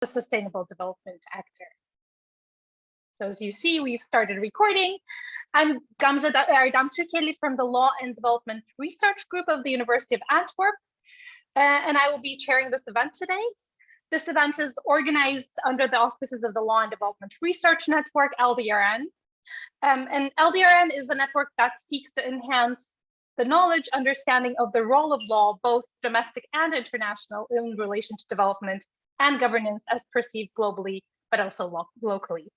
a sustainable development actor. So as you see, we've started recording. I'm Gamze Erdem Türkelli from the Law and Development Research Group of the University of Antwerp, and I will be chairing this event today. This event is organized under the auspices of the Law and Development Research Network, LDRN. And LDRN is a network that seeks to enhance the knowledge, understanding of the role of law, both domestic and international, in relation to development and governance as perceived globally, but also locally.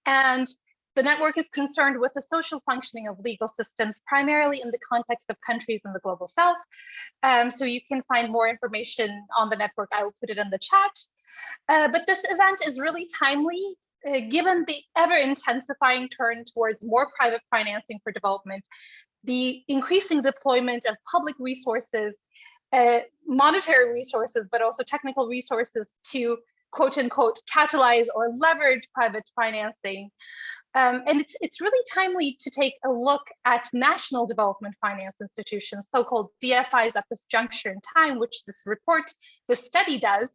And the network is concerned with the social functioning of legal systems, primarily in the context of countries in the global south. So you can find more information on the network. I will put it in the chat. But this event is really timely, given the ever-intensifying turn towards more private financing for development, the increasing deployment of public resources, monetary resources, but also technical resources to quote unquote catalyze or leverage private financing. And it's really timely to take a look at national development finance institutions, so-called DFIs, at this juncture in time, which this study does,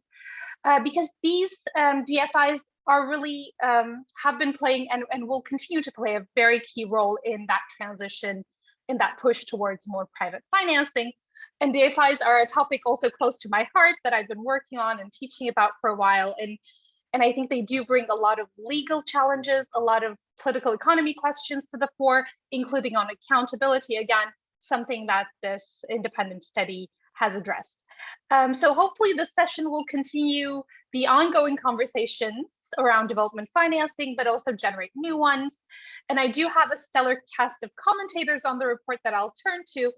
because these DFIs are really have been playing and will continue to play a very key role in that transition, in that push towards more private financing. And DFIs are a topic also close to my heart that I've been working on and teaching about for a while. And I think they do bring a lot of legal challenges, a lot of political economy questions to the fore, including on accountability, again, something that this independent study has addressed. So hopefully this session will continue the ongoing conversations around development financing, but also generate new ones. And I do have a stellar cast of commentators on the report that I'll turn to.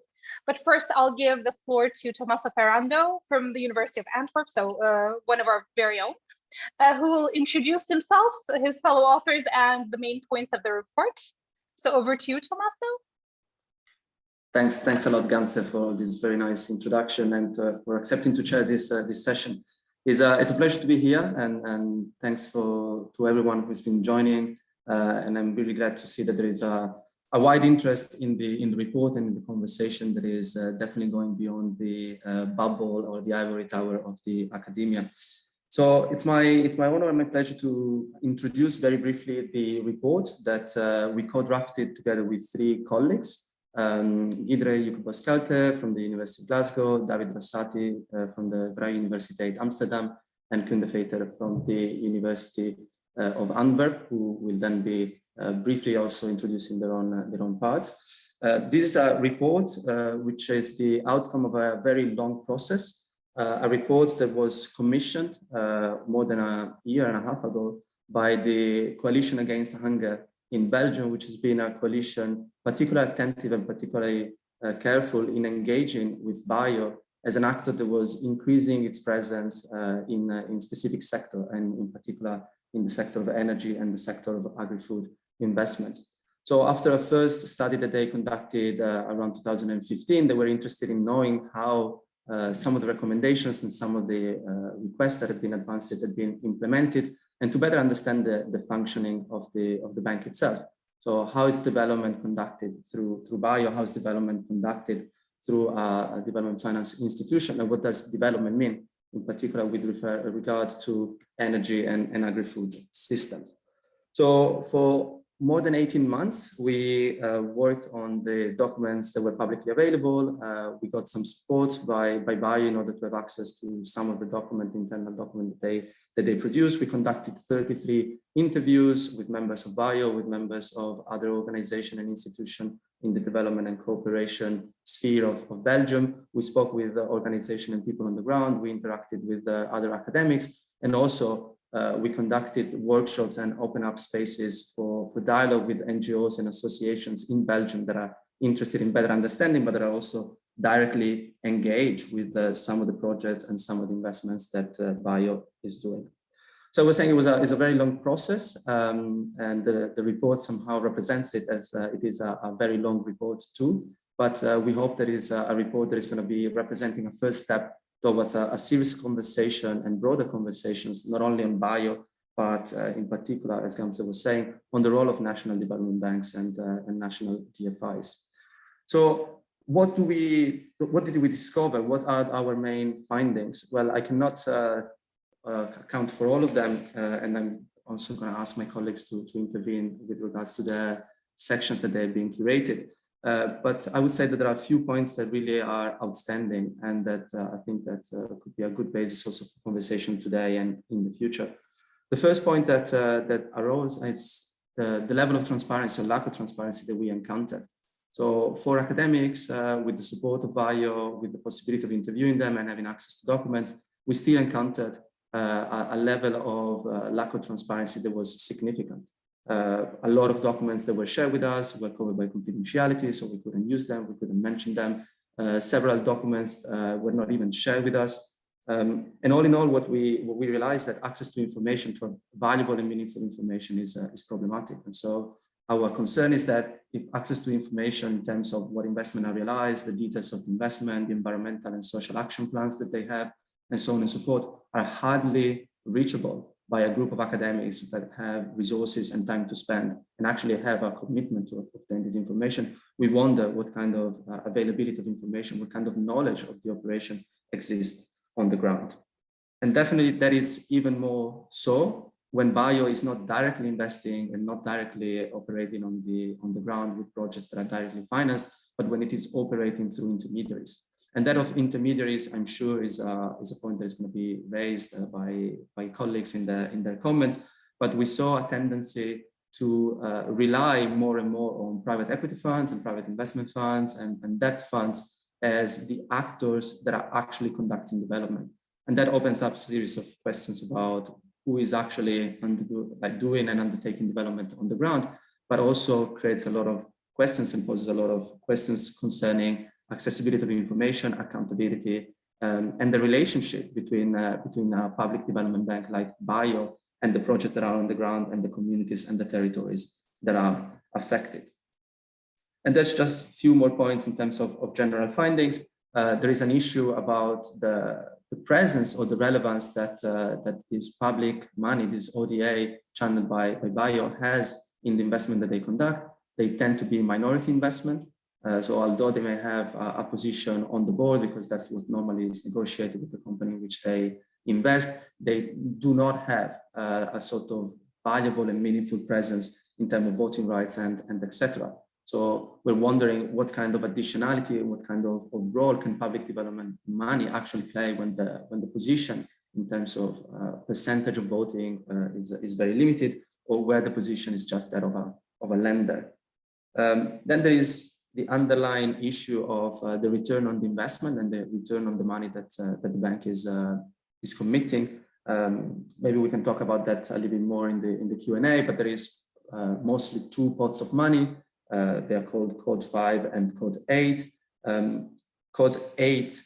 But first, I'll give the floor to Tommaso Ferrando from the University of Antwerp, so one of our very own, who will introduce himself, his fellow authors, and the main points of the report. So over to you, Tommaso. Thanks a lot, Gamze, for this very nice introduction and for accepting to chair this session. It's a pleasure to be here, and thanks to everyone who's been joining. And I'm really glad to see that there is a wide interest in the report and in the conversation that is definitely going beyond the bubble or the ivory tower of the academia. So it's my honor and my pleasure to introduce very briefly the report that we co-drafted together with three colleagues. Gidre Jukubos-Kelte from the University of Glasgow, David Rossati from the Vrije Universiteit Amsterdam, and Kunde Veter from the University of Antwerp, who will then be briefly also introducing their own parts. This is a report which is the outcome of a very long process, a report that was commissioned more than a year and a half ago by the Coalition Against Hunger in Belgium, which has been a coalition particularly attentive and particularly careful in engaging with bio as an actor that was increasing its presence in specific sector, and in particular in the sector of energy and the sector of agri-food investments. So after a first study that they conducted around 2015, they were interested in knowing how some of the recommendations and some of the requests that had been advanced had been implemented, and to better understand the functioning of the bank itself. So how is development conducted through bio? How is development conducted through a development finance institution? And what does development mean, in particular with regard to energy and agri-food systems? So for more than 18 months, we worked on the documents that were publicly available. We got some support by bio in order to have access to some of the internal document that they produced. We conducted 33 interviews with members of bio, with members of other organizations and institutions in the development and cooperation sphere of Belgium. We spoke with organizations and people on the ground. We interacted with other academics, and also we conducted workshops and open up spaces for dialogue with NGOs and associations in Belgium that are interested in better understanding, but that are also directly engaged with some of the projects and some of the investments that bio is doing. So I was saying it's a very long process, and the report somehow represents it as it is a very long report too. But we hope that it's a report that is going to be representing a first step towards a serious conversation and broader conversations, not only on bio, but in particular, as Gamze was saying, on the role of national development banks and national DFIs. So what did we discover? What are our main findings? Well, I cannot account for all of them, and I'm also going to ask my colleagues to intervene with regards to the sections that they're being curated. But I would say that there are a few points that really are outstanding, and that I think that could be a good basis also for conversation today and in the future. The first point that arose is the level of transparency or lack of transparency that we encountered. So for academics, with the support of BIO, with the possibility of interviewing them and having access to documents, we still encountered a level of lack of transparency that was significant. A lot of documents that were shared with us were covered by confidentiality, so we couldn't use them, we couldn't mention them. Several documents were not even shared with us. And all in all, what we realized that access to information, to valuable and meaningful information is problematic. And so our concern is that if access to information in terms of what investment are realized, the details of the investment, the environmental and social action plans that they have, and so on and so forth, are hardly reachable by a group of academics that have resources and time to spend and actually have a commitment to obtain this information, we wonder what kind of availability of information, what kind of knowledge of the operation exists on the ground. And definitely that is even more so when BIO is not directly investing and not directly operating on the ground with projects that are directly financed, but when it is operating through intermediaries. And that of intermediaries, I'm sure, is a point that is going to be raised by colleagues in their comments. But we saw a tendency to rely more and more on private equity funds and private investment funds and debt funds as the actors that are actually conducting development. And that opens up a series of questions about who is actually doing and undertaking development on the ground, but also creates a lot of questions and poses a lot of questions concerning accessibility of information, accountability, and the relationship between a public development bank like BIO and the projects that are on the ground and the communities and the territories that are affected. And there's just a few more points in terms of general findings. There is an issue about the presence or the relevance that this public money, this ODA channeled by BIO has in the investment that they conduct. They tend to be minority investment. So although they may have a position on the board, because that's what normally is negotiated with the company in which they invest, they do not have a sort of valuable and meaningful presence in terms of voting rights and etc. So we're wondering what kind of additionality, what kind of role can public development money actually play when the position in terms of percentage of voting is very limited, or where the position is just that of a lender. Then there is the underlying issue of the return on the investment and the return on the money that the bank is committing. Maybe we can talk about that a little bit more in the Q&A, but there is mostly two pots of money. They are called Code 5 and Code 8. Code 8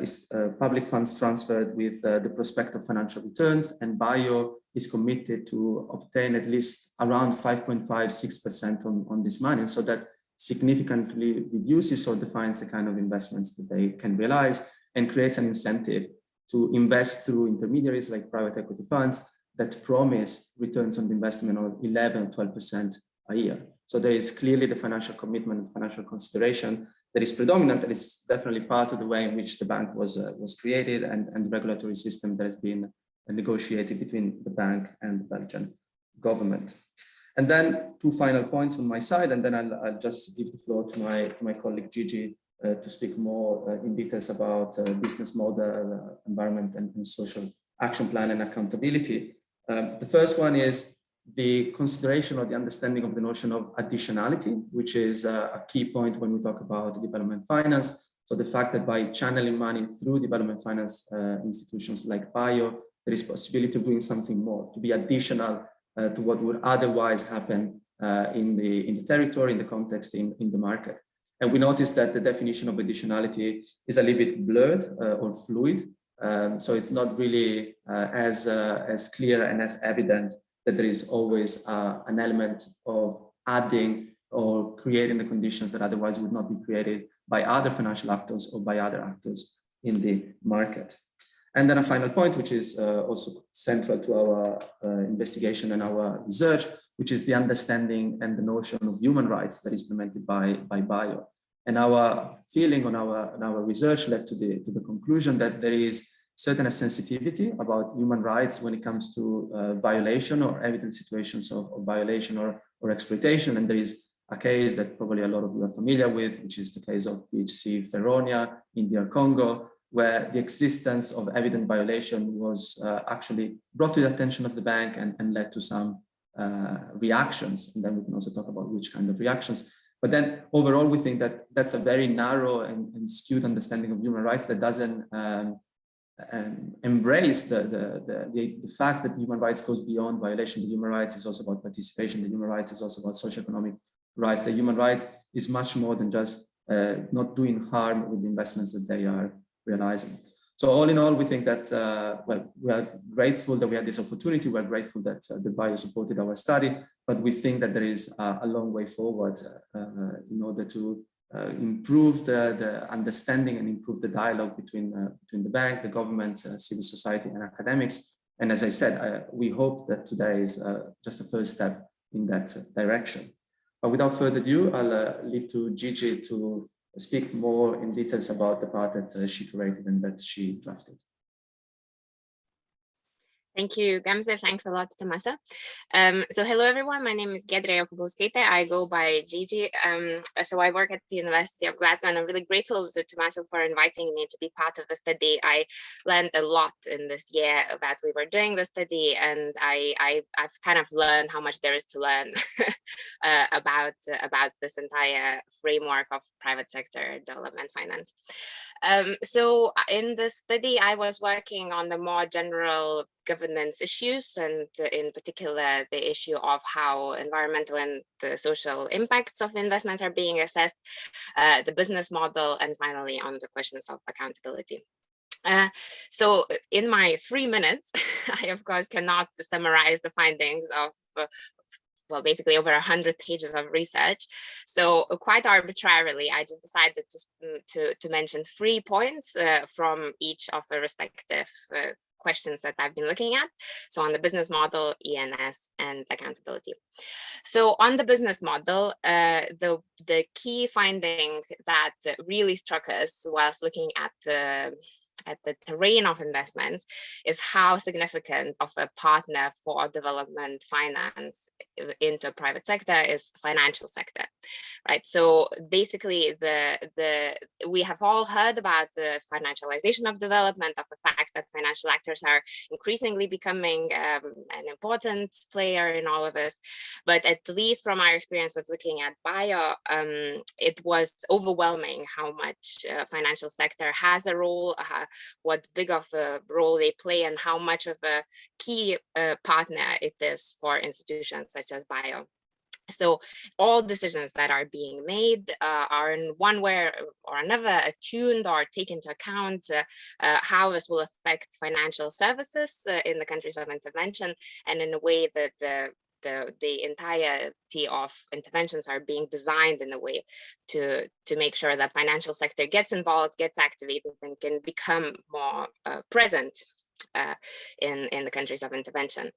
is public funds transferred with the prospect of financial returns, and BIO is committed to obtain at least around 5.56% on this money. So that significantly reduces or defines the kind of investments that they can realize and creates an incentive to invest through intermediaries like private equity funds that promise returns on the investment of 11 or 12% a year. So there is clearly the financial commitment and financial consideration that is predominant, and it's definitely part of the way in which the bank was created and the regulatory system that has been negotiated between the bank and the Belgian government. And then two final points on my side, and then I'll just give the floor to my colleague Gigi to speak more in details about business model, environment and social action plan and accountability. The first one is the consideration or the understanding of the notion of additionality, which is a key point when we talk about development finance. So the fact that by channeling money through development finance institutions like BIO, there is possibility of doing something more, to be additional to what would otherwise happen in the territory, in the context, in the market. And we noticed that the definition of additionality is a little bit blurred or fluid. So it's not really as clear and as evident that there is always an element of adding or creating the conditions that otherwise would not be created by other financial actors or by other actors in the market. And then a final point, which is also central to our investigation and our research, which is the understanding and the notion of human rights that is implemented by BIO. And our feeling on our research led to the conclusion that there is certain sensitivity about human rights when it comes to violation or evident situations of violation or exploitation. And there is a case that probably a lot of you are familiar with, which is the case of PHC Feronia in DR Congo, where the existence of evident violation was actually brought to the attention of the bank and led to some reactions. And then we can also talk about which kind of reactions. But then overall, we think that that's a very narrow and skewed understanding of human rights that doesn't embrace the fact that human rights goes beyond violation. The human rights is also about participation. The human rights is also about socioeconomic rights. The human rights is much more than just not doing harm with the investments that they are realizing. So all in all, we think that, well, we are grateful that we had this opportunity. We're grateful that the bio supported our study, but we think that there is a long way forward in order to improve the understanding and improve the dialogue between the bank, the government, civil society, and academics. And as I said, we hope that today is just a first step in that direction. But without further ado, I'll leave to Gigi to speak more in details about the part that she curated and that she drafted. Thank you, Gamze. Thanks a lot, Tomasa. So hello, everyone. My name is Daria. I go by Gigi. So I work at the University of Glasgow, and I'm really grateful to Tomasa for inviting me to be part of the study. I learned a lot in this year that we were doing the study, and I've kind of learned how much there is to learn about this entire framework of private sector development finance. So in the study, I was working on the more general governance issues, and in particular the issue of how environmental and the social impacts of investments are being assessed, the business model, and finally on the questions of accountability. So in my 3 minutes, I of course cannot summarize the findings of well, basically over 100 pages of research. So quite arbitrarily, I just decided to mention 3 points from each of the respective questions that I've been looking at. So on the business model, ENS, and accountability. So on the business model, the key finding that really struck us whilst looking at the terrain of investments is how significant of a partner for development finance into private sector is financial sector, right? So basically we have all heard about the financialization of development, of the fact that financial actors are increasingly becoming an important player in all of this. But at least from our experience with looking at bio, it was overwhelming how much financial sector has a role, what big of a role they play, and how much of a key partner it is for institutions such as bio. So all decisions that are being made are in one way or another attuned or taken into account how this will affect financial services in the countries of intervention, and in a way that the entirety of interventions are being designed in a way to make sure that financial sector gets involved, gets activated, and can become more present in the countries of intervention.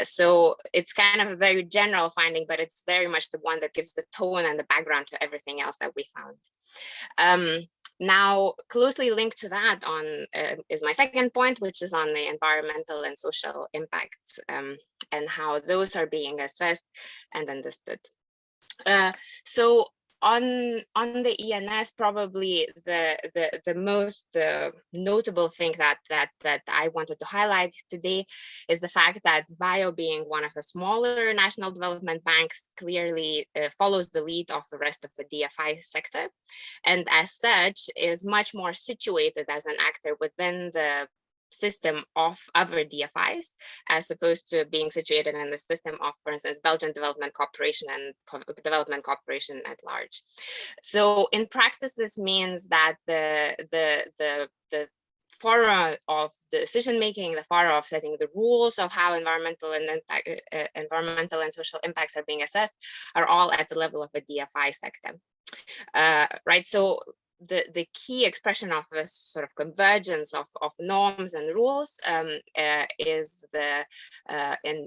So it's kind of a very general finding, but it's very much the one that gives the tone and the background to everything else that we found. Now, closely linked to that is my second point, which is on the environmental and social impacts and how those are being assessed and understood. So on the ENS, probably the most notable thing that I wanted to highlight today is the fact that bio, being one of the smaller national development banks, clearly follows the lead of the rest of the DFI sector, and as such is much more situated as an actor within the system of other DFIs, as opposed to being situated in the system of, for instance, Belgian Development Corporation and Development Corporation at large. So in practice, this means that the fora of the decision-making, the fora of setting the rules of how environmental and social impacts are being assessed are all at the level of a DFI sector, right? So the key expression of this sort of convergence of norms and rules is the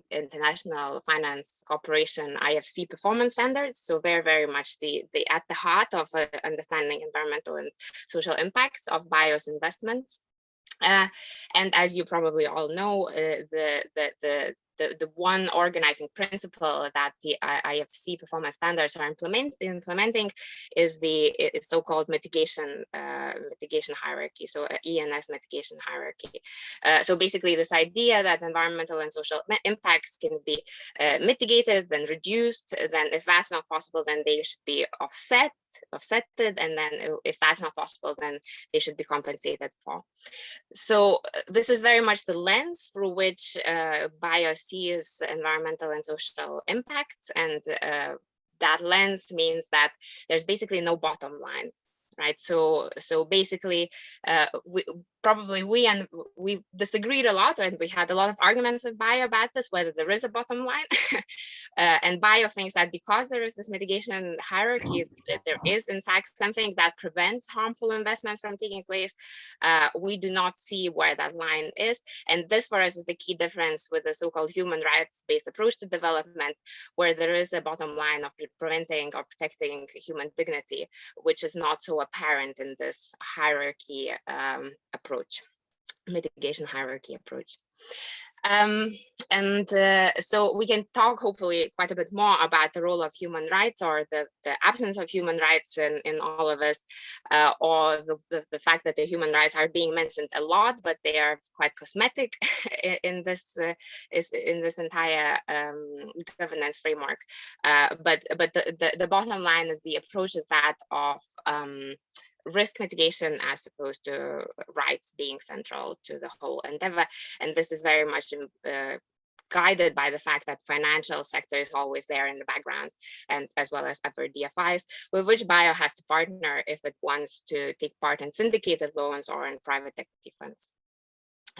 International Finance Corporation IFC performance standards. So they're very much at the heart of understanding environmental and social impacts of bio's investments. And as you probably all know, the one organizing principle that the IFC performance standards are implementing is the so-called mitigation hierarchy, so ENS mitigation hierarchy. So basically this idea that environmental and social impacts can be mitigated, then reduced, then if that's not possible, then they should be offsetted, and then if that's not possible, then they should be compensated for. So this is very much the lens through which bio sees environmental and social impacts, and that lens means that there's basically no bottom line, right? So basically, we disagreed a lot, and we had a lot of arguments with bio about this, whether there is a bottom line. And bio thinks that because there is this mitigation hierarchy, there is in fact something that prevents harmful investments from taking place. We do not see where that line is, and this for us is the key difference with the so-called human rights-based approach to development, where there is a bottom line of preventing or protecting human dignity, which is not so apparent in this hierarchy approach, mitigation hierarchy approach. So we can talk hopefully quite a bit more about the role of human rights, or the absence of human rights in all of this, or the fact that the human rights are being mentioned a lot, but they are quite cosmetic in this entire governance framework. But the bottom line is the approach is that of risk mitigation as opposed to rights being central to the whole endeavor. And this is very much guided by the fact that financial sector is always there in the background, and as well as other DFIs, with which bio has to partner if it wants to take part in syndicated loans or in private equity funds.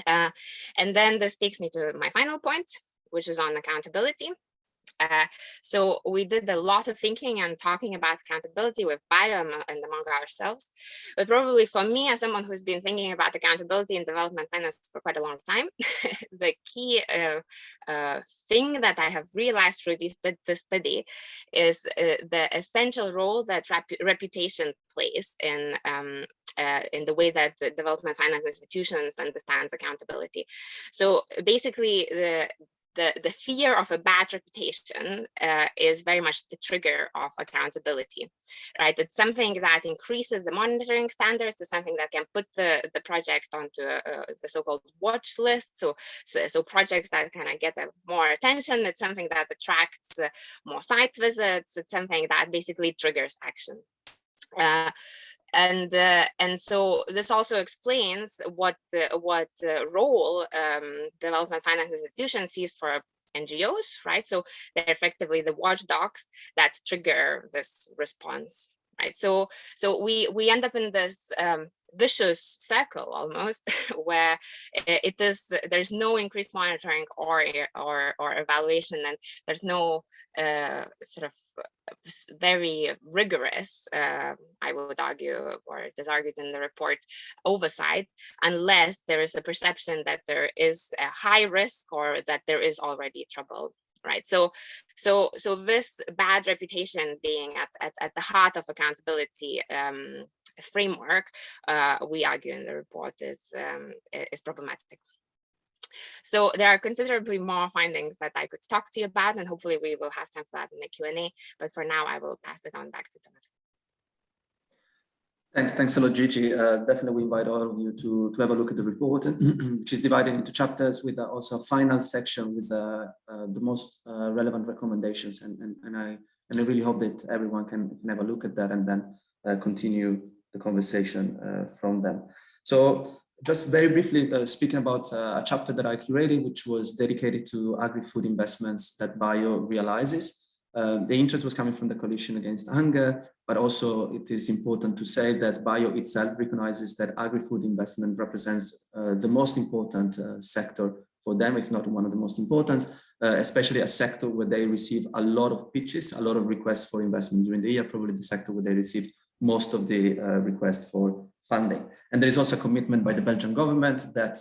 And then this takes me to my final point, which is on accountability. So we did a lot of thinking and talking about accountability with bio and among ourselves. But probably for me, as someone who's been thinking about accountability in development finance for quite a long time, the key thing that I have realized through this study is the essential role that reputation plays in the way that the development finance institutions understands accountability. So basically, the fear of a bad reputation is very much the trigger of accountability, right? It's something that increases the monitoring standards. It's something that can put the project onto the so-called watch list. So projects that kind of get more attention. It's something that attracts more site visits. It's something that basically triggers action. And so this also explains what role development finance institutions sees for NGOs, right? So they're effectively the watchdogs that trigger this response, right? So we end up in this vicious circle almost, where there's no increased monitoring or evaluation, and there's no sort of very rigorous, I would argue, or it is argued in the report, oversight, unless there is a perception that there is a high risk or that there is already trouble. Right, so this bad reputation being at the heart of accountability framework, we argue in the report, is problematic. So there are considerably more findings that I could talk to you about, and hopefully we will have time for that in the Q&A. But for now, I will pass it on back to Thomas. Thanks a lot, Gigi. Definitely we invite all of you to have a look at the report, which is divided into chapters with also a final section with the most relevant recommendations. And I really hope that everyone can have a look at that and then continue the conversation from them. So just very briefly speaking about a chapter that I curated, which was dedicated to agri-food investments that bio realizes. The interest was coming from the Coalition Against Hunger, but also it is important to say that bio itself recognizes that agri-food investment represents the most important sector for them, if not one of the most important, especially a sector where they receive a lot of pitches, a lot of requests for investment during the year, probably the sector where they received most of the requests for funding. And there is also a commitment by the Belgian government that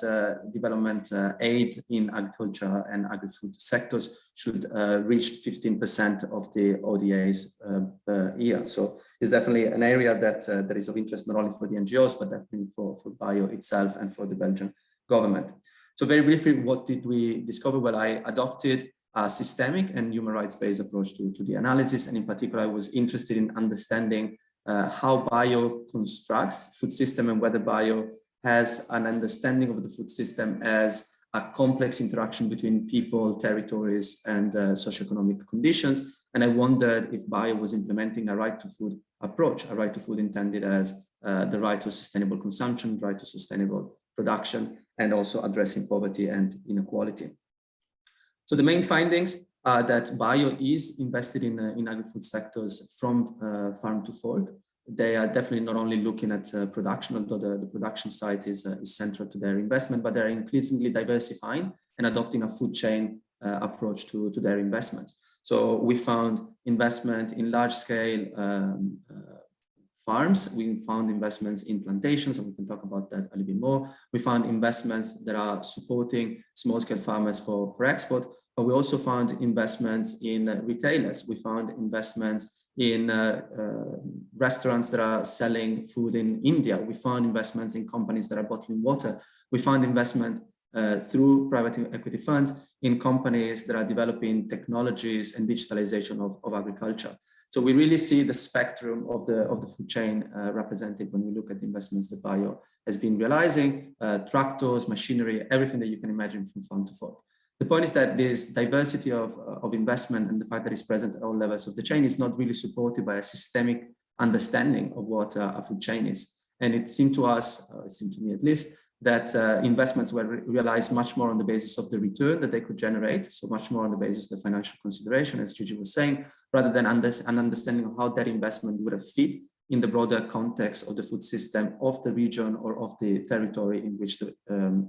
development aid in agriculture and agri-food sectors should reach 15% of the ODAs per year. So it's definitely an area that is of interest not only for the NGOs, but definitely for bio itself and for the Belgian government. So very briefly, what did we discover? Well, I adopted a systemic and human rights-based approach to the analysis. And in particular, I was interested in understanding how bio constructs food system and whether bio has an understanding of the food system as a complex interaction between people, territories, and socioeconomic conditions. And I wondered if bio was implementing a right to food approach, a right to food intended as the right to sustainable consumption, right to sustainable production, and also addressing poverty and inequality. So the main findings are that bio is invested in agri-food sectors from farm to fork. They are definitely not only looking at production, although the production side is central to their investment, but they're increasingly diversifying and adopting a food chain approach to their investments. So we found investment in large-scale farms. We found investments in plantations, and we can talk about that a little bit more. We found investments that are supporting small-scale farmers for export, but we also found investments in retailers. We found investments in restaurants that are selling food in India. We found investments in companies that are bottling water. We found investment through private equity funds in companies that are developing technologies and digitalization of agriculture. So we really see the spectrum of the food chain represented when we look at the investments that bio has been realizing, tractors, machinery, everything that you can imagine from farm to fork. The point is that this diversity of investment and the fact that it's present at all levels of the chain is not really supported by a systemic understanding of what a food chain is. And it seemed to us, it seemed to me at least, that investments were realized much more on the basis of the return that they could generate, so much more on the basis of the financial consideration, as Gigi was saying, rather than an understanding of how that investment would have fit in the broader context of the food system of the region or of the territory in which the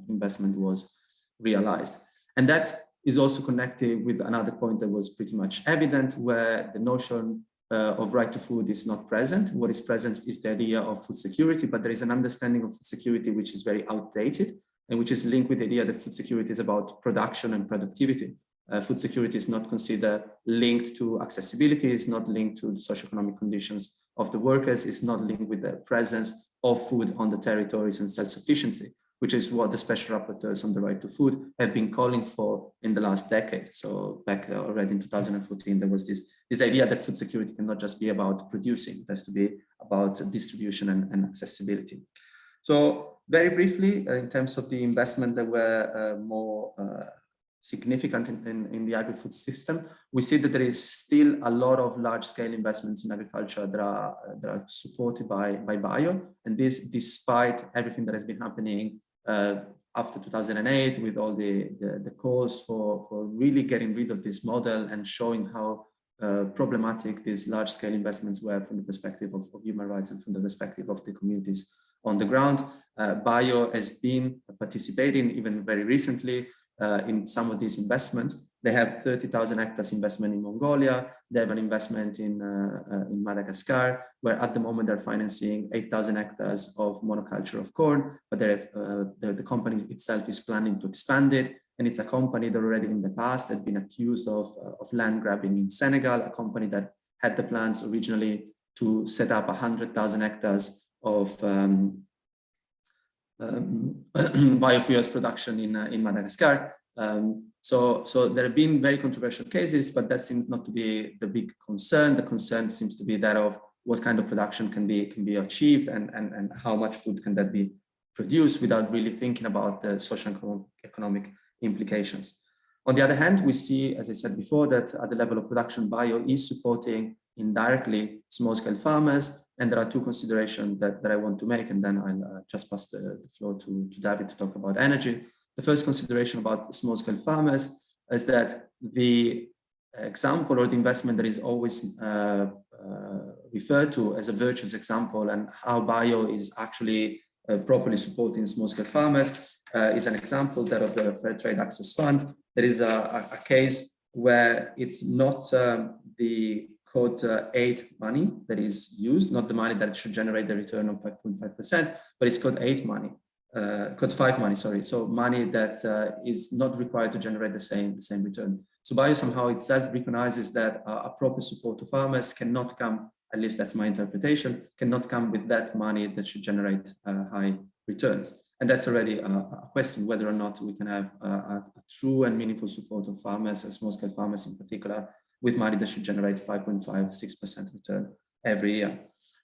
investment was realized. And that is also connected with another point that was pretty much evident, where the notion of right to food is not present. What is present is the idea of food security, but there is an understanding of food security which is very outdated and which is linked with the idea that food security is about production and productivity. Food security is not considered linked to accessibility, it's not linked to the socioeconomic conditions of the workers, it's not linked with the presence of food on the territories and self-sufficiency, which is what the special rapporteurs on the right to food have been calling for in the last decade. So back already in 2014, there was this idea that food security cannot just be about producing, it has to be about distribution and accessibility. So very briefly, in terms of the investment that were more significant in the agri-food system, we see that there is still a lot of large-scale investments in agriculture that are supported by bio, and this despite everything that has been happening after 2008, with all the calls for really getting rid of this model and showing how problematic these large-scale investments were from the perspective of human rights and from the perspective of the communities on the ground. Bio has been participating even very recently in some of these investments. They have 30,000 hectares investment in Mongolia. They have an investment in Madagascar, where at the moment they're financing 8,000 hectares of monoculture of corn, but the company itself is planning to expand it. And it's a company that already in the past had been accused of land grabbing in Senegal, a company that had the plans originally to set up 100,000 hectares of biofuels production in Madagascar. So there have been very controversial cases, but that seems not to be the big concern. The concern seems to be that of what kind of production can be achieved and how much food can that be produced without really thinking about the social economic implications. On the other hand, we see, as I said before, that at the level of production, bio is supporting indirectly small-scale farmers. And there are two considerations that I want to make, and then I'll just pass the floor to David to talk about energy. The first consideration about small-scale farmers is that the example or the investment that is always referred to as a virtuous example and how bio is actually properly supporting small-scale farmers is an example that of the Fair Trade Access Fund. There is a case where it's not the code 8 money that is used, not the money that should generate the return of 5.5%, but it's code 8 money, code 5 money, sorry. So money that is not required to generate the same return. So Bio somehow itself recognizes that a proper support to farmers cannot come, at least that's my interpretation, cannot come with that money that should generate high returns. And that's already a question whether or not we can have a true and meaningful support of farmers, and small-scale farmers in particular, with money that should generate 5.56% return every year.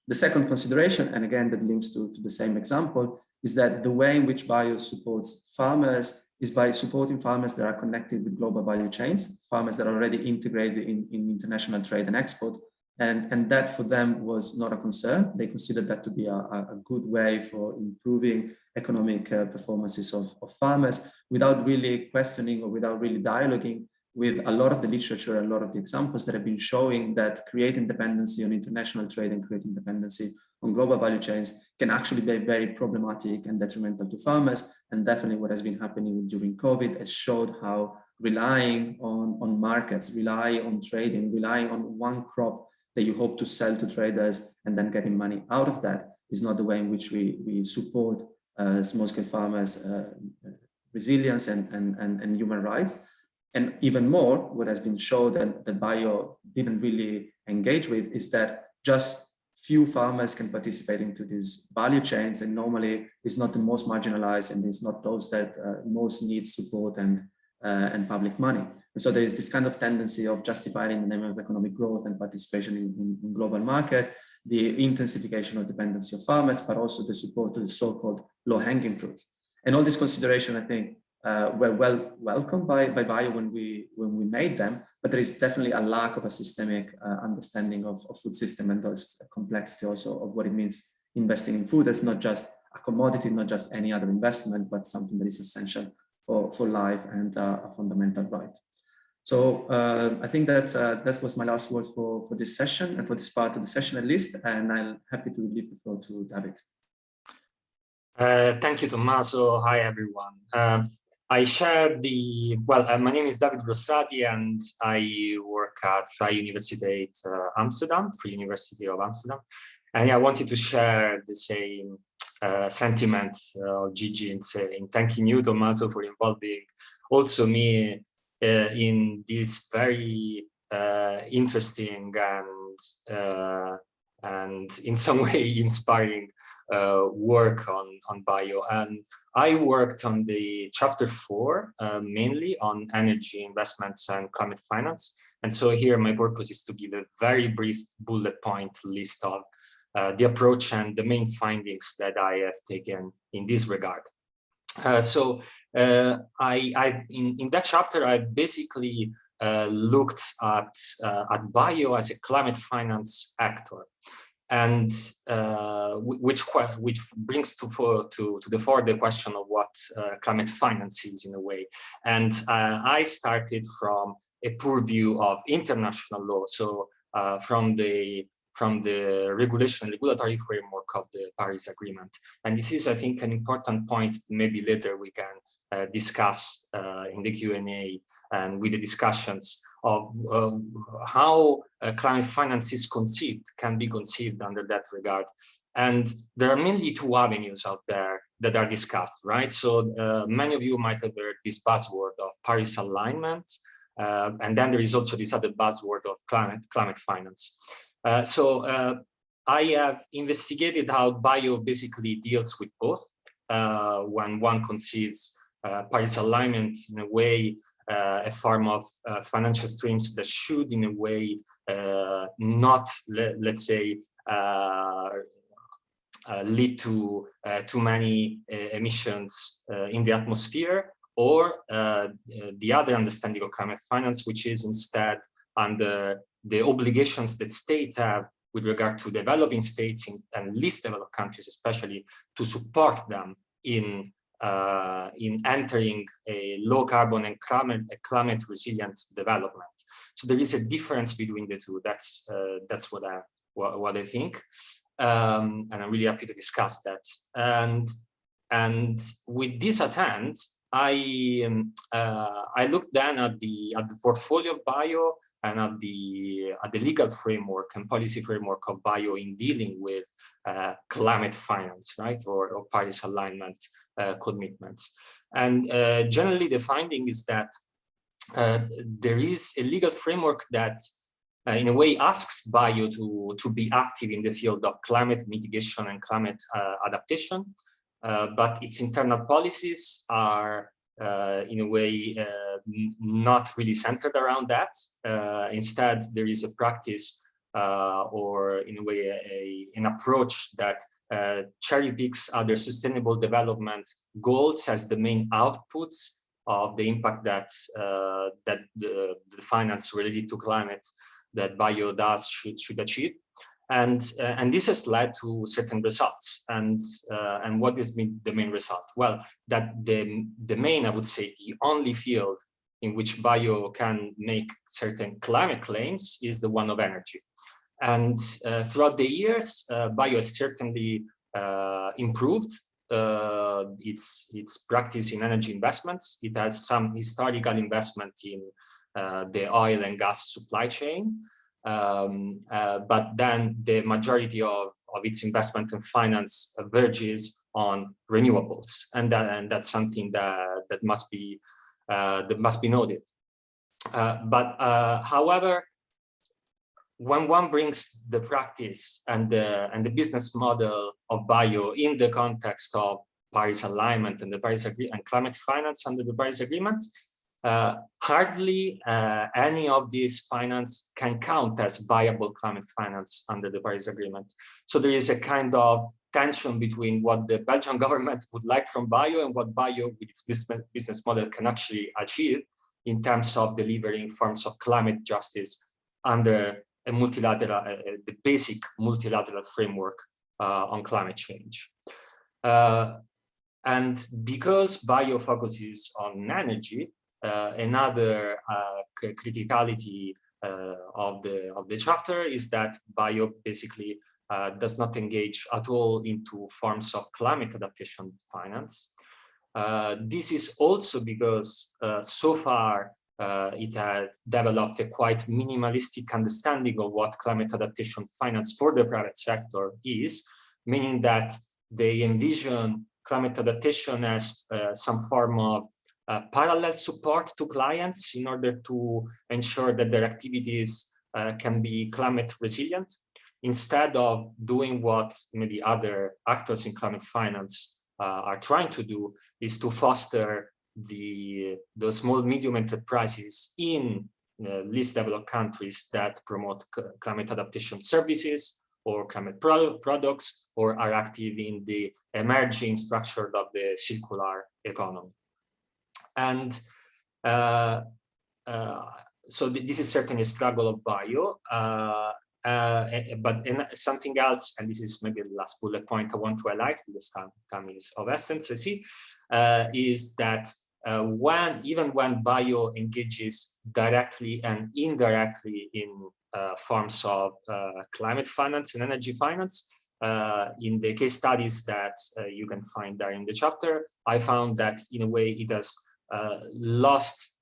The second consideration, and again that links to the same example, is that the way in which Bio supports farmers is by supporting farmers that are connected with global value chains, farmers that are already integrated in international trade and export. And that for them was not a concern. They considered that to be a good way for improving economic performances of farmers without really questioning or without really dialoguing with a lot of the literature and a lot of the examples that have been showing that creating dependency on international trade and creating dependency on global value chains can actually be very problematic and detrimental to farmers. And definitely what has been happening during COVID has showed how relying on markets, relying on trading, relying on one crop that you hope to sell to traders and then getting money out of that is not the way in which we support small-scale farmers' resilience and human rights. And even more, what has been shown that Bio didn't really engage with is that just few farmers can participate into these value chains, and normally it's not the most marginalized and it's not those that most need support and public money. And so there is this kind of tendency of justifying in the name of economic growth and participation in global market, the intensification of dependency of farmers, but also the support to the so-called low-hanging fruits. And all these considerations, I think, were well welcomed by Bio when we made them, but there is definitely a lack of a systemic understanding of food system and those complexity also of what it means investing in food as not just a commodity, not just any other investment, but something that is essential for life and a fundamental right. So I think that was my last word for this session and for this part of the session at least, and I'm happy to leave the floor to David. Thank you, Tommaso. Hi, everyone. I shared my name is David Rossati and I work at Vrije Universiteit Amsterdam, Free University of Amsterdam. And I wanted to share the same sentiments of Gigi in saying, thanking you, Tommaso, for involving also me in this very interesting and in some way inspiring work on Bio. And I worked on the chapter 4, mainly on energy investments and climate finance. And so here my purpose is to give a very brief bullet point list of the approach and the main findings that I have taken in this regard. In that chapter, I basically looked at Bio as a climate finance actor, and which brings to the fore the question of what climate finance is in a way. And I started from a purview of international law, so from the regulatory framework of the Paris Agreement. And this is, I think, an important point maybe later we can discuss in the Q&A and with the discussions of how climate finance is can be conceived under that regard. And there are mainly 2 avenues out there that are discussed, right? So many of you might have heard this buzzword of Paris alignment, and then there is also this other buzzword of climate finance. I have investigated how Bio basically deals with both when one conceives Paris alignment in a way, a form of financial streams that should in a way not, let's say, lead to too many emissions in the atmosphere, or the other understanding of climate finance, which is instead under the obligations that states have with regard to developing states and least developed countries, especially, to support them in entering a low carbon and climate resilient development. So there is a difference between the two. That's what I think, and I'm really happy to discuss that. And with this at hand, I looked then at the portfolio of bio and at the legal framework and policy framework of bio in dealing with climate finance, right, or Paris alignment commitments. And generally, the finding is that there is a legal framework that, in a way, asks bio to be active in the field of climate mitigation and climate adaptation. But its internal policies are, in a way, not really centered around that. Instead, there is a practice or, in a way, an approach that cherry picks other sustainable development goals as the main outputs of the impact that the finance related to climate that bio does should achieve. And this has led to certain results. And what is the main result? Well, that the main, I would say, the only field in which bio can make certain climate claims is the one of energy. And throughout the years, bio has certainly improved its practice in energy investments. It has some historical investment in the oil and gas supply chain. But then the majority of its investment and finance verges on renewables, and that's something that must be noted. However, when one brings the practice and the business model of bio in the context of Paris alignment and the Paris and climate finance under the Paris Agreement, hardly any of these finance can count as viable climate finance under the Paris Agreement. So there is a kind of tension between what the Belgian government would like from bio and what bio with its business model can actually achieve in terms of delivering forms of climate justice under a multilateral, the basic multilateral framework on climate change. And because bio focuses on energy, another criticality of the chapter is that bio basically does not engage at all into forms of climate adaptation finance. This is also because so far it has developed a quite minimalistic understanding of what climate adaptation finance for the private sector is, meaning that they envision climate adaptation as some form of parallel support to clients in order to ensure that their activities can be climate resilient, instead of doing what maybe other actors in climate finance are trying to do, is to foster the small medium enterprises in least developed countries that promote climate adaptation services or climate products, or are active in the emerging structure of the circular economy. And so this is certainly a struggle of bio, but something else, and this is maybe the last bullet point I want to highlight, because time is of essence, I see, is that even when bio engages directly and indirectly in forms of climate finance and energy finance, in the case studies that you can find there in the chapter, I found that in a way it has lost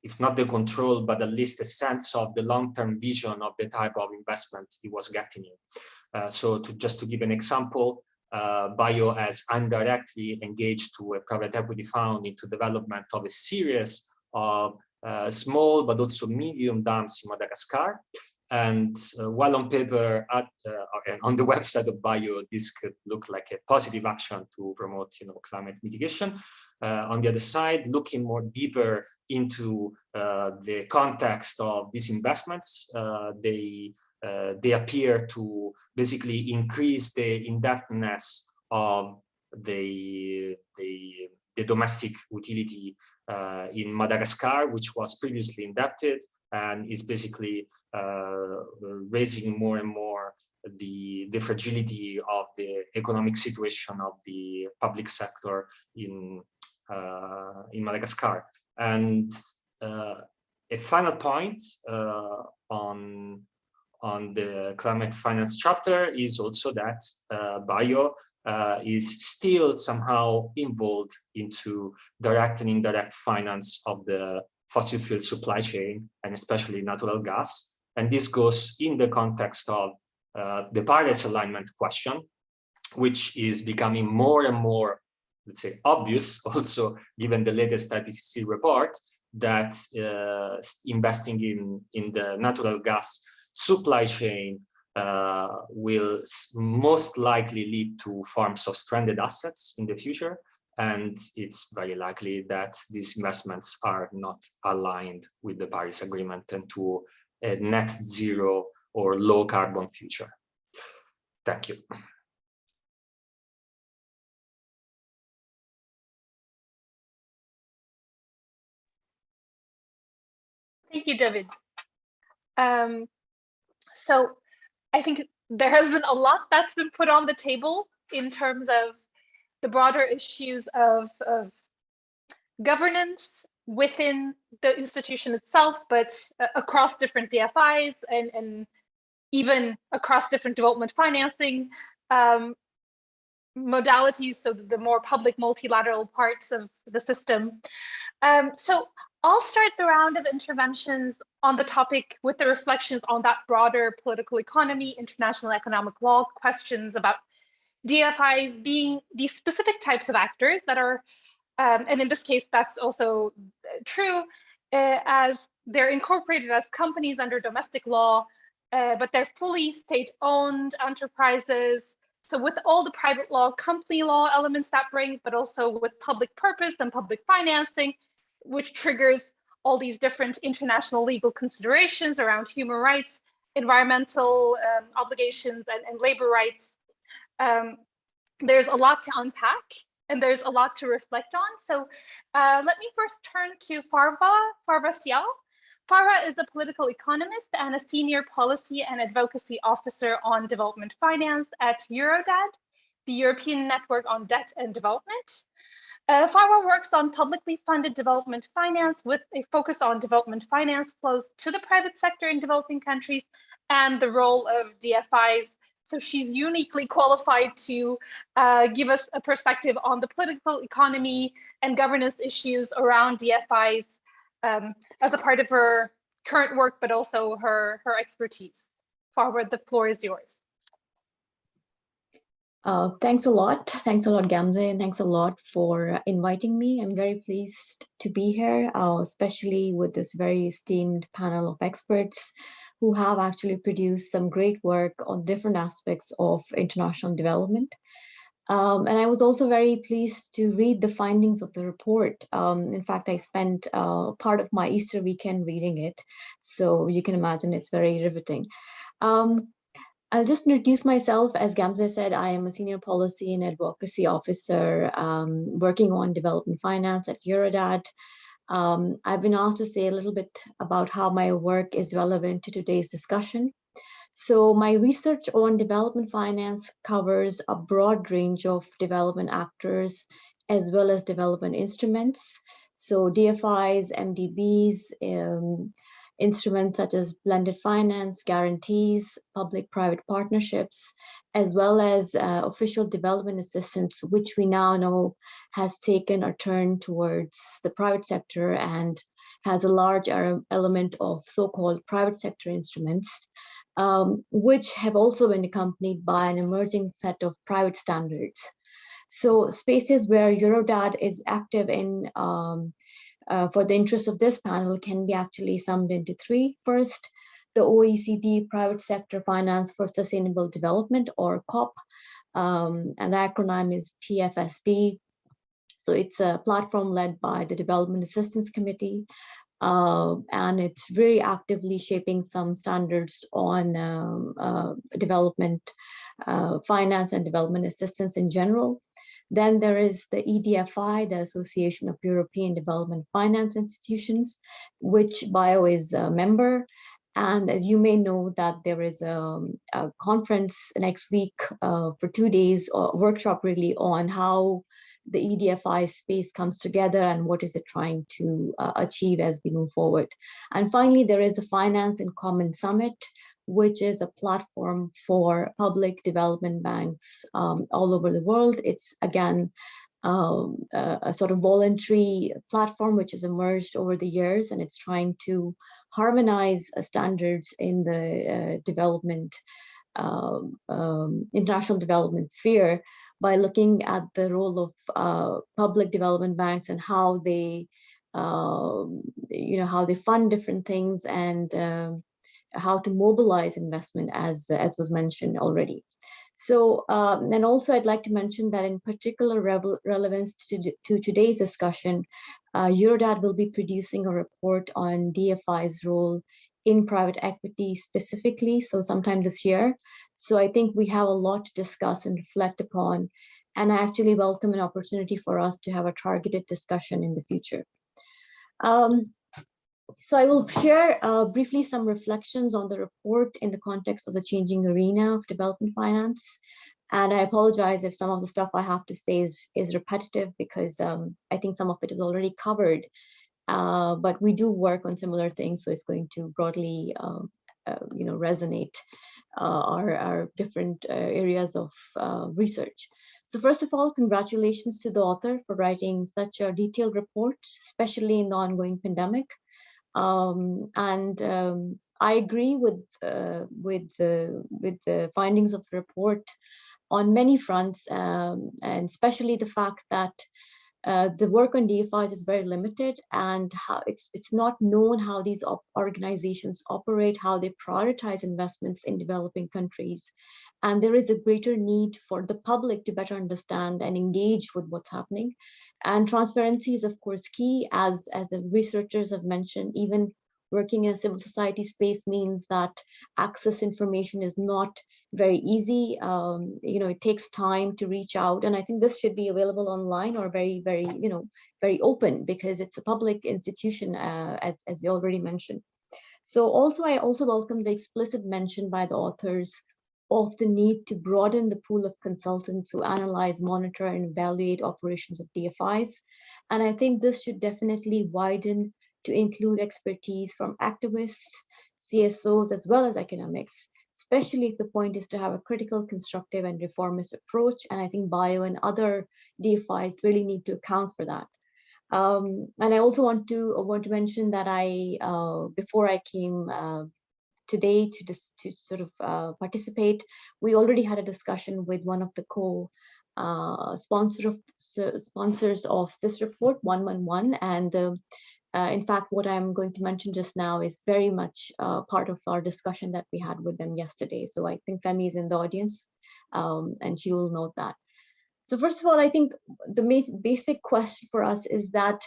if not the control, but at least a sense of the long-term vision of the type of investment it was getting in. So just to give an example, bio has indirectly engaged to a private equity fund into development of a series of small but also medium dams in Madagascar. And while on paper and on the website of bio, this could look like a positive action to promote, climate mitigation. On the other side, looking more deeper into the context of these investments, they appear to basically increase the indebtedness of the domestic utility in Madagascar, which was previously indebted, and is basically raising more and more the fragility of the economic situation of the public sector in Madagascar. And a final point on the climate finance chapter is also that bio is still somehow involved into direct and indirect finance of the fossil fuel supply chain, and especially natural gas. And this goes in the context of the Paris alignment question, which is becoming more and more, let's say, obvious, also given the latest IPCC report, that investing in the natural gas supply chain will most likely lead to forms of stranded assets in the future. And it's very likely that these investments are not aligned with the Paris Agreement and to a net zero or low carbon future. Thank you. Thank you, David. So I think there has been a lot that's been put on the table in terms of the broader issues of governance within the institution itself, but across different DFIs and even across different development financing modalities, so the more public multilateral parts of the system. So I'll start the round of interventions on the topic with the reflections on that broader political economy, international economic law questions about DFIs being these specific types of actors that are, and in this case, that's also true, as they're incorporated as companies under domestic law, but they're fully state-owned enterprises. So with all the private law, company law elements that brings, but also with public purpose and public financing, which triggers all these different international legal considerations around human rights, environmental obligations, and labor rights. There's a lot to unpack, and there's a lot to reflect on. So let me first turn to Farwa Sial. Farwa is a political economist and a senior policy and advocacy officer on development finance at EURODAD, the European Network on Debt and Development. Farwa works on publicly funded development finance with a focus on development finance flows to the private sector in developing countries and the role of DFIs. So she's uniquely qualified to give us a perspective on the political economy and governance issues around DFIs as a part of her current work, but also her expertise. Farwa, the floor is yours. Thanks a lot. Thanks a lot, Gamze, and thanks a lot for inviting me. I'm very pleased to be here, especially with this very esteemed panel of experts who have actually produced some great work on different aspects of international development. And I was also very pleased to read the findings of the report. In fact, I spent part of my Easter weekend reading it, so you can imagine it's very riveting. I'll just introduce myself. As Gamze said, I am a senior policy and advocacy officer working on development finance at EURODAD. I've been asked to say a little bit about how my work is relevant to today's discussion. So my research on development finance covers a broad range of development actors as well as development instruments. So DFIs, MDBs, instruments such as blended finance, guarantees, public-private partnerships, as well as official development assistance, which we now know has taken a turn towards the private sector and has a large element of so-called private sector instruments, which have also been accompanied by an emerging set of private standards. So spaces where EURODAD is active in for the interest of this panel can be actually summed into three. First, the OECD Private Sector Finance for Sustainable Development, or COP, and the acronym is PFSD. So it's a platform led by the Development Assistance Committee, and it's very actively shaping some standards on development finance and development assistance in general. Then there is the EDFI, the Association of European Development Finance Institutions, which BIO is a member. And as you may know, that there is a conference next week for 2 days, or workshop really, on how the EDFI space comes together and what is it trying to achieve as we move forward. And finally, there is a Finance in Common Summit, which is a platform for public development banks all over the world. It's again a sort of voluntary platform which has emerged over the years, and it's trying to harmonize standards in the international development sphere by looking at the role of public development banks and how they, how they fund different things, and how to mobilize investment, as was mentioned already. So, and also I'd like to mention that in particular relevance to today's discussion, EURODAD will be producing a report on DFI's role in private equity specifically, so sometime this year. So I think we have a lot to discuss and reflect upon, and I actually welcome an opportunity for us to have a targeted discussion in the future. So I will share briefly some reflections on the report in the context of the changing arena of development finance. And I apologize if some of the stuff I have to say is repetitive, because I think some of it is already covered. But we do work on similar things, so it's going to broadly, resonate our different areas of research. So first of all, congratulations to the author for writing such a detailed report, especially in the ongoing pandemic. I agree with the findings of the report on many fronts, and especially the fact that the work on DFIs is very limited, and how it's not known how these organizations operate, how they prioritize investments in developing countries. And there is a greater need for the public to better understand and engage with what's happening. And transparency is, of course, key, as the researchers have mentioned. Even working in a civil society space means that access to information is not very easy. It takes time to reach out, and I think this should be available online, or very, very, very open, because it's a public institution, as we already mentioned. So I also welcome the explicit mention by the authors of the need to broaden the pool of consultants who analyze, monitor, and evaluate operations of DFIs. And I think this should definitely widen to include expertise from activists, CSOs, as well as academics, especially if the point is to have a critical, constructive, and reformist approach. And I think bio and other DFIs really need to account for that. And I also want to mention that before I came today to sort of participate, we already had a discussion with one of the sponsors of this report, 111, and in fact, what I'm going to mention just now is very much part of our discussion that we had with them yesterday. So I think Femi is in the audience, and she will note that. So first of all, I think the basic question for us is that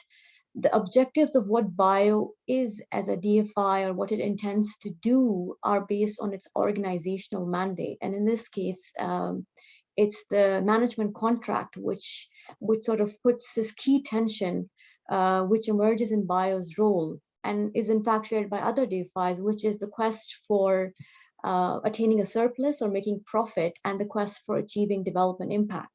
the objectives of what bio is as a DFI, or what it intends to do, are based on its organizational mandate. And in this case, it's the management contract, which sort of puts this key tension, which emerges in bio's role, and is in fact shared by other DFIs, which is the quest for attaining a surplus or making profit, and the quest for achieving development impact.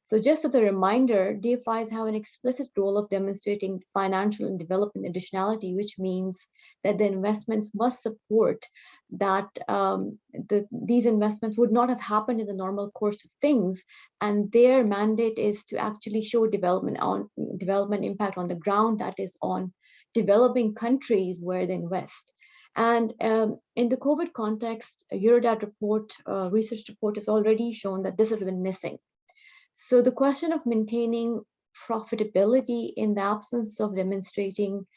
So just as a reminder, DFIs have an explicit role of demonstrating financial and development additionality, which means that the investments must support that these investments would not have happened in the normal course of things, and their mandate is to actually show development impact on the ground, that is on developing countries where they invest. And in the COVID context, a EURODAD report, research report, has already shown that this has been missing. So the question of maintaining profitability in the absence of demonstrating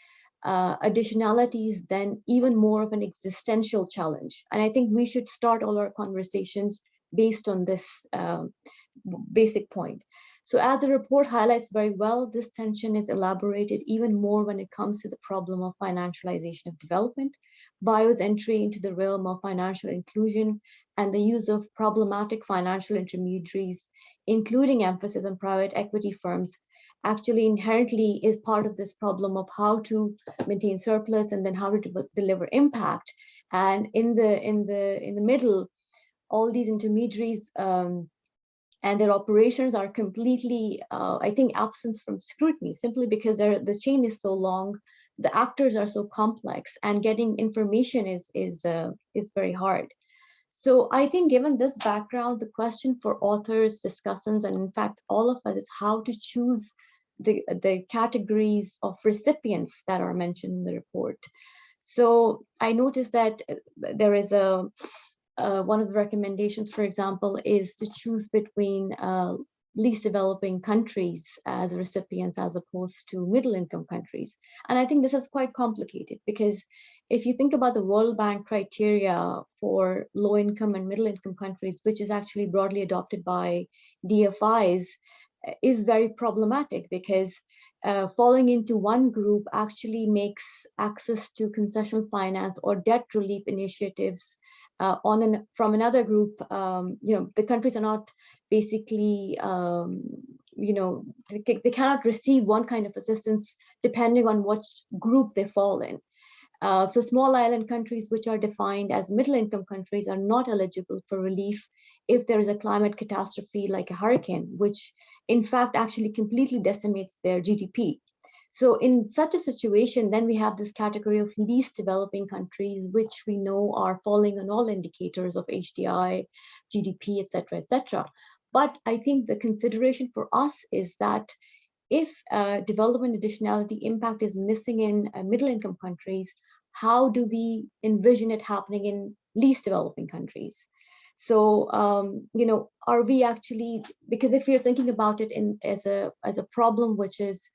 additionality is then even more of an existential challenge. And I think we should start all our conversations based on this basic point. So as the report highlights very well, this tension is elaborated even more when it comes to the problem of financialization of development, bio's entry into the realm of financial inclusion, and the use of problematic financial intermediaries, including emphasis on private equity firms, actually inherently is part of this problem of how to maintain surplus and then how to deliver impact. And in the middle, all these intermediaries and their operations are completely, I think, absent from scrutiny, simply because the chain is so long, the actors are so complex, and getting information is very hard. So I think, given this background, the question for authors, discussants, and in fact all of us is how to choose the categories of recipients that are mentioned in the report. So I noticed that there is one of the recommendations, for example, is to choose between least developing countries as recipients as opposed to middle income countries. And I think this is quite complicated, because if you think about the World Bank criteria for low income and middle income countries, which is actually broadly adopted by DFIs, is very problematic, because falling into one group actually makes access to concessional finance or debt relief initiatives from another group. The countries are not basically, they cannot receive one kind of assistance depending on what group they fall in. So small island countries, which are defined as middle income countries, are not eligible for relief if there is a climate catastrophe like a hurricane, which in fact actually completely decimates their GDP. So in such a situation, then we have this category of least developing countries, which we know are falling on all indicators of HDI, GDP, et cetera. But I think the consideration for us is that if development additionality impact is missing in middle income countries, how do we envision it happening in least developing countries? So, are we actually, because if we're thinking about it as a problem which is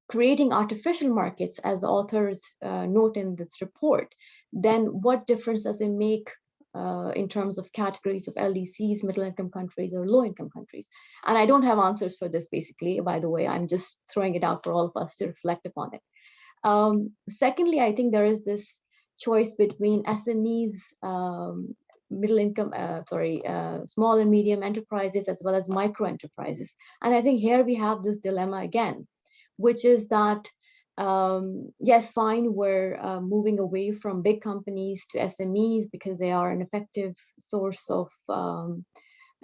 creating artificial markets, as the authors note in this report, then what difference does it make in terms of categories of LDCs, middle income countries or low income countries? And I don't have answers for this, basically, by the way. I'm just throwing it out for all of us to reflect upon it. Secondly, I think there is this choice between SMEs, small and medium enterprises, as well as micro enterprises. And I think here we have this dilemma again, which is that, yes, fine, we're moving away from big companies to SMEs because they are an effective source of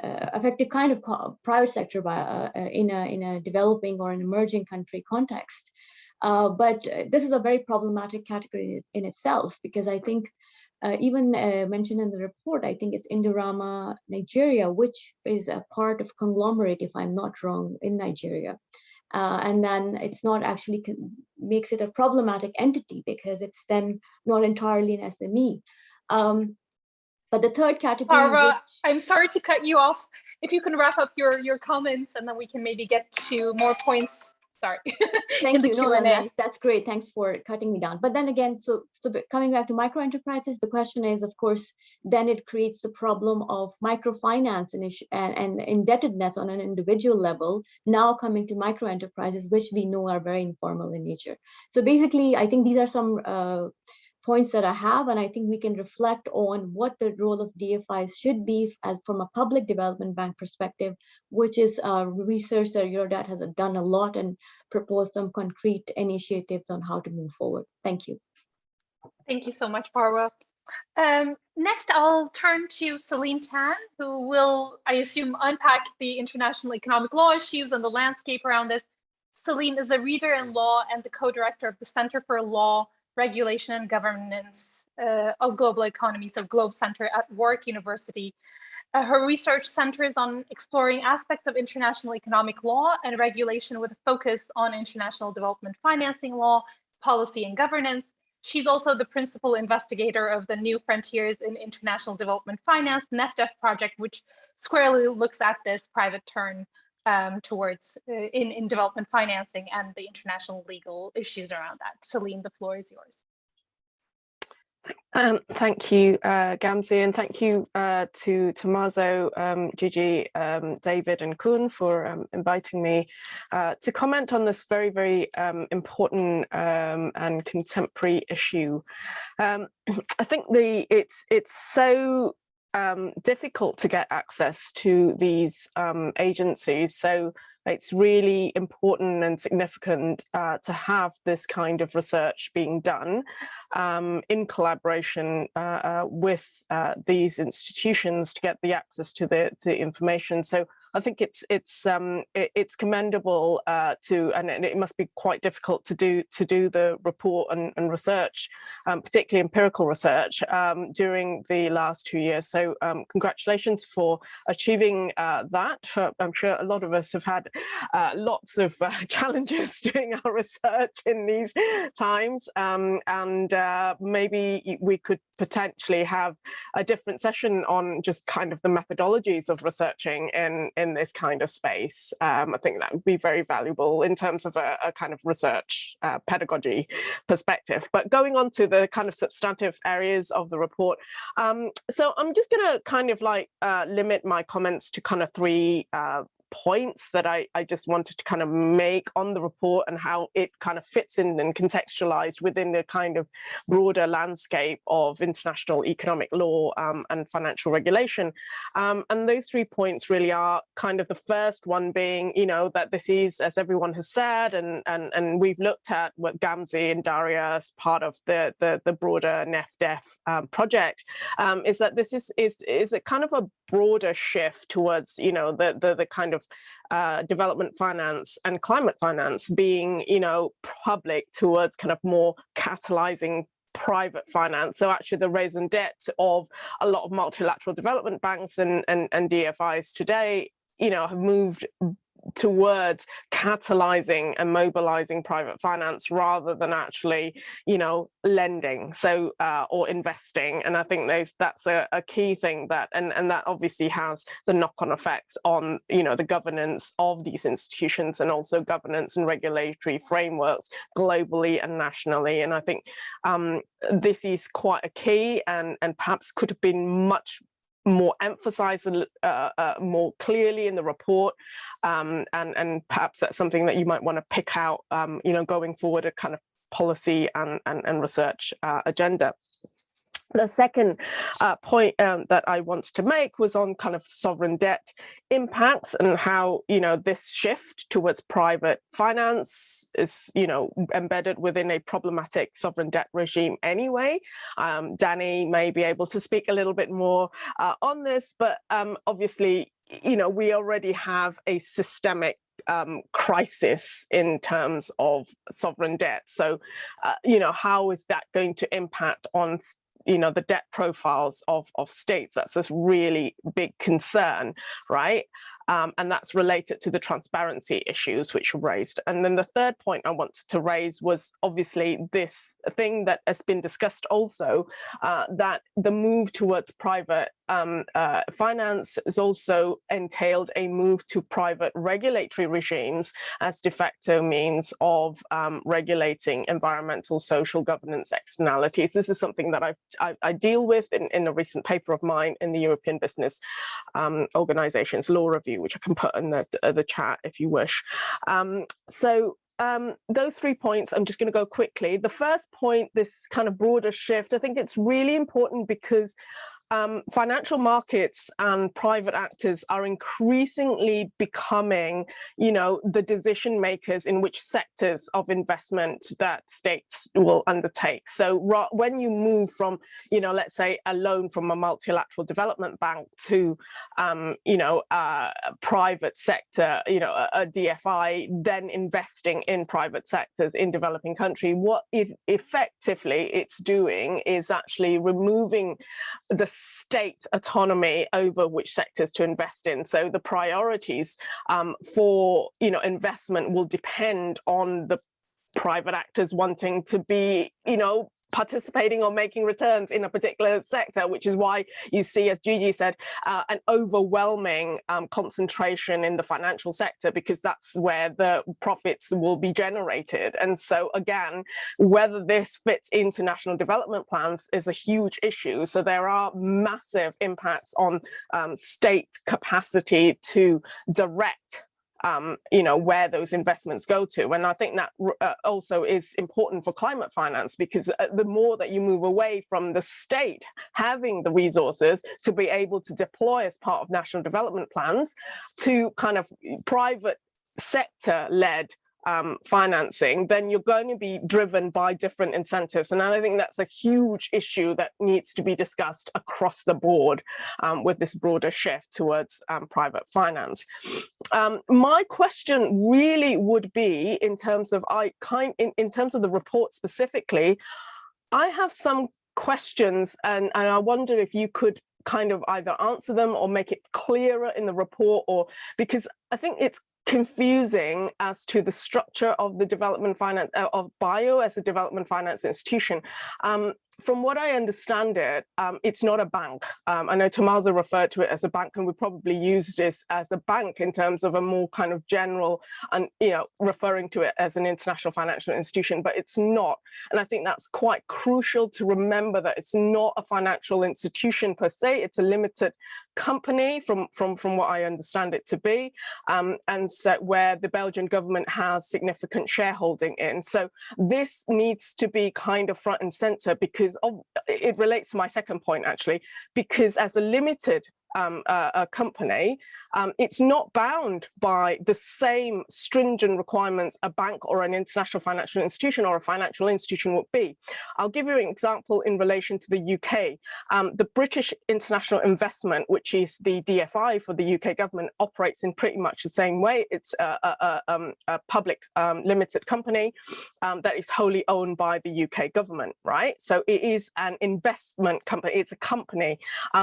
effective kind of private sector in a developing or an emerging country context. But this is a very problematic category in itself, because I think even mentioned in the report, I think it's Indorama Nigeria, which is a part of conglomerate, if I'm not wrong, in Nigeria. And then it's not actually makes it a problematic entity, because it's then not entirely an SME. But the third category— Farwa, I'm sorry to cut you off. If you can wrap up your comments, and then we can maybe get to more points. Sorry. Thank you. No, that's great. Thanks for cutting me down. But then again, so coming back to micro enterprises, the question is, of course, then it creates the problem of microfinance and indebtedness on an individual level, now coming to micro enterprises, which we know are very informal in nature. So basically, I think these are some points that I have, and I think we can reflect on what the role of DFIs should be from a public development bank perspective, which is research that EURODAD has done a lot and proposed some concrete initiatives on how to move forward. Thank you. Thank you so much, Farwa. Next, I'll turn to Celine Tan, who will, I assume, unpack the international economic law issues and the landscape around this. Celine is a reader in law and the co-director of the Center for Law, Regulation and Governance of Global Economy, so Globe Center at Warwick University. Her research centers on exploring aspects of international economic law and regulation with a focus on international development financing law, policy and governance. She's also the principal investigator of the New Frontiers in International Development Finance, NEFDEF project, which squarely looks at this private turn towards in development financing and the international legal issues around that. Celine, the floor is yours. Thank you, Gamze, and thank you to Tommaso, Gigi, David and Kun for inviting me to comment on this very, very important and contemporary issue. I think it's so difficult to get access to these agencies. So it's really important and significant to have this kind of research being done in collaboration with these institutions to get the access to the information. So I think it's commendable and it must be quite difficult to do the report and research, particularly empirical research, during the last 2 years. So congratulations for achieving that. I'm sure a lot of us have had lots of challenges doing our research in these times, and maybe we could potentially have a different session on just kind of the methodologies of researching in this kind of space. I think that would be very valuable in terms of a kind of research pedagogy perspective. But going on to the kind of substantive areas of the report, so I'm just going to kind of like limit my comments to kind of 3 points that I just wanted to kind of make on the report and how it kind of fits in and contextualized within the kind of broader landscape of international economic law and financial regulation. And those 3 points really are kind of the first one being, you know, that this is, as everyone has said, and we've looked at what Gamze and Daria as part of the broader NEF-DEF project, is that this is a kind of a broader shift towards, you know, the kind of development finance and climate finance being, you know, public towards kind of more catalyzing private finance. So actually the raison d'etre of a lot of multilateral development banks and DFIs today, you know, have moved towards catalyzing and mobilizing private finance rather than actually, you know, lending, so or investing. And I think that's a key thing that, and that obviously has the knock-on effects on, you know, the governance of these institutions and also governance and regulatory frameworks globally and nationally. And I think this is quite a key and perhaps could have been much more emphasized and more clearly in the report, and perhaps that's something that you might want to pick out, you know, going forward, a kind of policy and research agenda. The second point that I wanted to make was on kind of sovereign debt impacts and how, you know, this shift towards private finance is, you know, embedded within a problematic sovereign debt regime anyway. Danny may be able to speak a little bit more on this, but obviously, you know, we already have a systemic crisis in terms of sovereign debt. So, you know, how is that going to impact on, you know, the debt profiles of states? That's this really big concern, right? And that's related to the transparency issues which were raised. And then the third point I wanted to raise was obviously this thing that has been discussed also, that the move towards private finance has also entailed a move to private regulatory regimes as de facto means of regulating environmental, social governance externalities. This is something that I deal with in a recent paper of mine in the European Business Organization's Law Review, which I can put in the chat if you wish. Those 3 points, I'm just going to go quickly. The first point, this kind of broader shift, I think it's really important because financial markets and private actors are increasingly becoming, you know, the decision makers in which sectors of investment that states will undertake. So when you move from, you know, let's say a loan from a multilateral development bank to, you know, a private sector, you know, a DFI, then investing in private sectors in developing country, what effectively it's doing is actually removing the state autonomy over which sectors to invest in. So the priorities for, you know, investment will depend on the private actors wanting to be, you know, participating or making returns in a particular sector, which is why you see, as Gigi said, an overwhelming concentration in the financial sector, because that's where the profits will be generated. And so again, whether this fits into national development plans is a huge issue. So there are massive impacts on state capacity to direct you know, where those investments go to. And I think that also is important for climate finance, because the more that you move away from the state having the resources to be able to deploy as part of national development plans to kind of private sector-led financing, then you're going to be driven by different incentives. And I think that's a huge issue that needs to be discussed across the board with this broader shift towards private finance. My question really would be in terms of in terms of the report specifically, I have some questions and I wonder if you could kind of either answer them or make it clearer in the report, or because I think it's confusing as to the structure of the development finance of BIO as a development finance institution. From what I understand it, it's not a bank. I know Tommaso referred to it as a bank, and we probably used this as a bank in terms of a more kind of general, and referring to it as an international financial institution, but it's not. And I think that's quite crucial to remember, that it's not a financial institution per se. It's a limited company from what I understand it to be, and so where the Belgian government has significant shareholding in. So this needs to be kind of front and center, because it relates to my second point actually, because as a limited company, it's not bound by the same stringent requirements a bank or an international financial institution or a financial institution would be. I'll give you an example in relation to the UK. The British International Investment, which is the DFI for the UK government, operates in pretty much the same way. It's a public limited company that is wholly owned by the UK government, right? So it is an investment company. It's a company.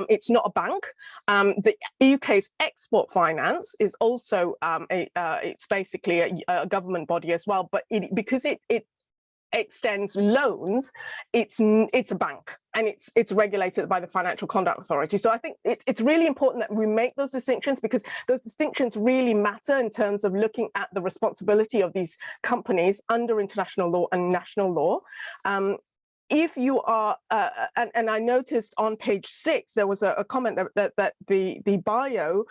It's not a bank. The UK's export finance is also it's basically a government body as well, but because it extends loans, it's a bank, and it's regulated by the Financial Conduct Authority. So I think it's really important that we make those distinctions, because those distinctions really matter in terms of looking at the responsibility of these companies under international law and national law. If you are, and I noticed on page 6, there was a comment that the bio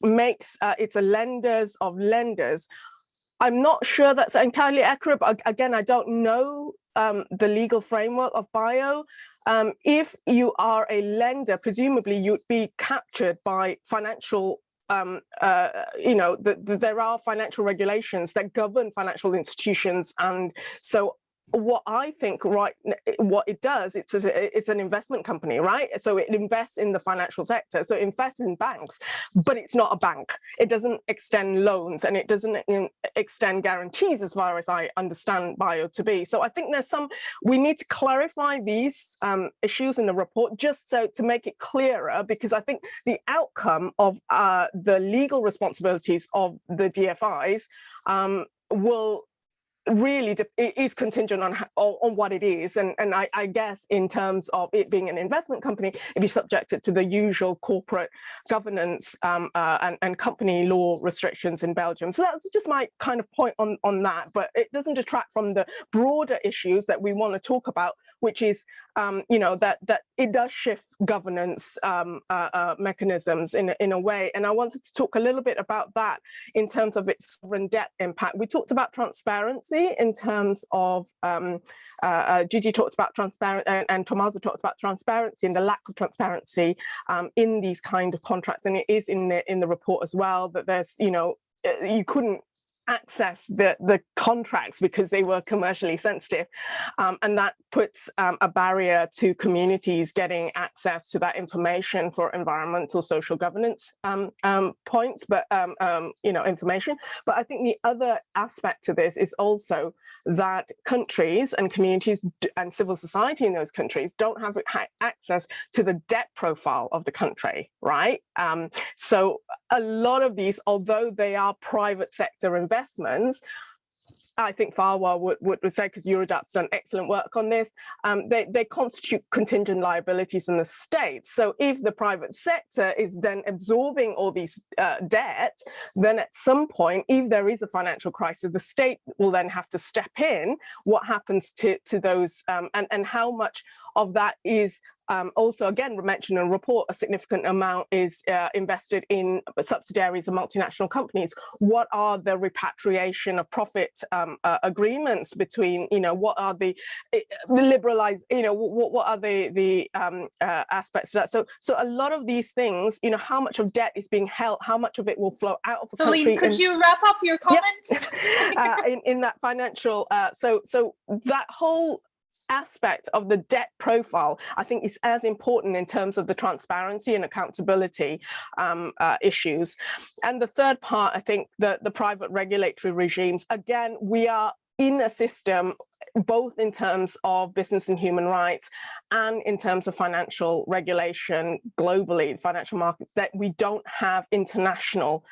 makes it's a lenders of lenders. I'm not sure that's entirely accurate, but again, I don't know the legal framework of bio. If you are a lender, presumably you'd be captured by financial there are financial regulations that govern financial institutions, and so what I think, right, what it does, it's an investment company, right? So it invests in the financial sector. So it invests in banks, but it's not a bank. It doesn't extend loans, and it doesn't extend guarantees, as far as I understand bio to be. So I think we need to clarify these issues in the report, just so to make it clearer, because I think the outcome of the legal responsibilities of the DFIs will really it is contingent on what it is, and I guess in terms of it being an investment company, it'd be subjected to the usual corporate governance and company law restrictions in Belgium. So that's just my kind of point on that, but it doesn't detract from the broader issues that we want to talk about, which is that it does shift governance mechanisms in a way. And I wanted to talk a little bit about that in terms of its sovereign debt impact. We talked about transparency in terms of Gigi talked about transparency, and Tommaso talked about transparency and the lack of transparency in these kind of contracts, and it is in the report as well, that there's you couldn't access the contracts because they were commercially sensitive, and that puts a barrier to communities getting access to that information for environmental, social governance points, but information. But I think the other aspect to this is also that countries and communities and civil society in those countries don't have access to the debt profile of the country, right? So a lot of these, although they are private sector investments, I think Farwa would say, because EURODAD's done excellent work on this, they constitute contingent liabilities in the state. So if the private sector is then absorbing all these debt, then at some point, if there is a financial crisis, the state will then have to step in. What happens to those, and how much of that is also, again, mentioned in a report, a significant amount is invested in subsidiaries of multinational companies. What are the repatriation of profit agreements between, what are the liberalized, what are the aspects of that? So a lot of these things, how much of debt is being held, how much of it will flow out of the Celine, country. could you wrap up your comments? Yep. In that financial, so that whole aspect of the debt profile, I think, is as important in terms of the transparency and accountability issues. And the third part, I think, the private regulatory regimes, again, we are in a system, both in terms of business and human rights and in terms of financial regulation globally, financial markets, that we don't have international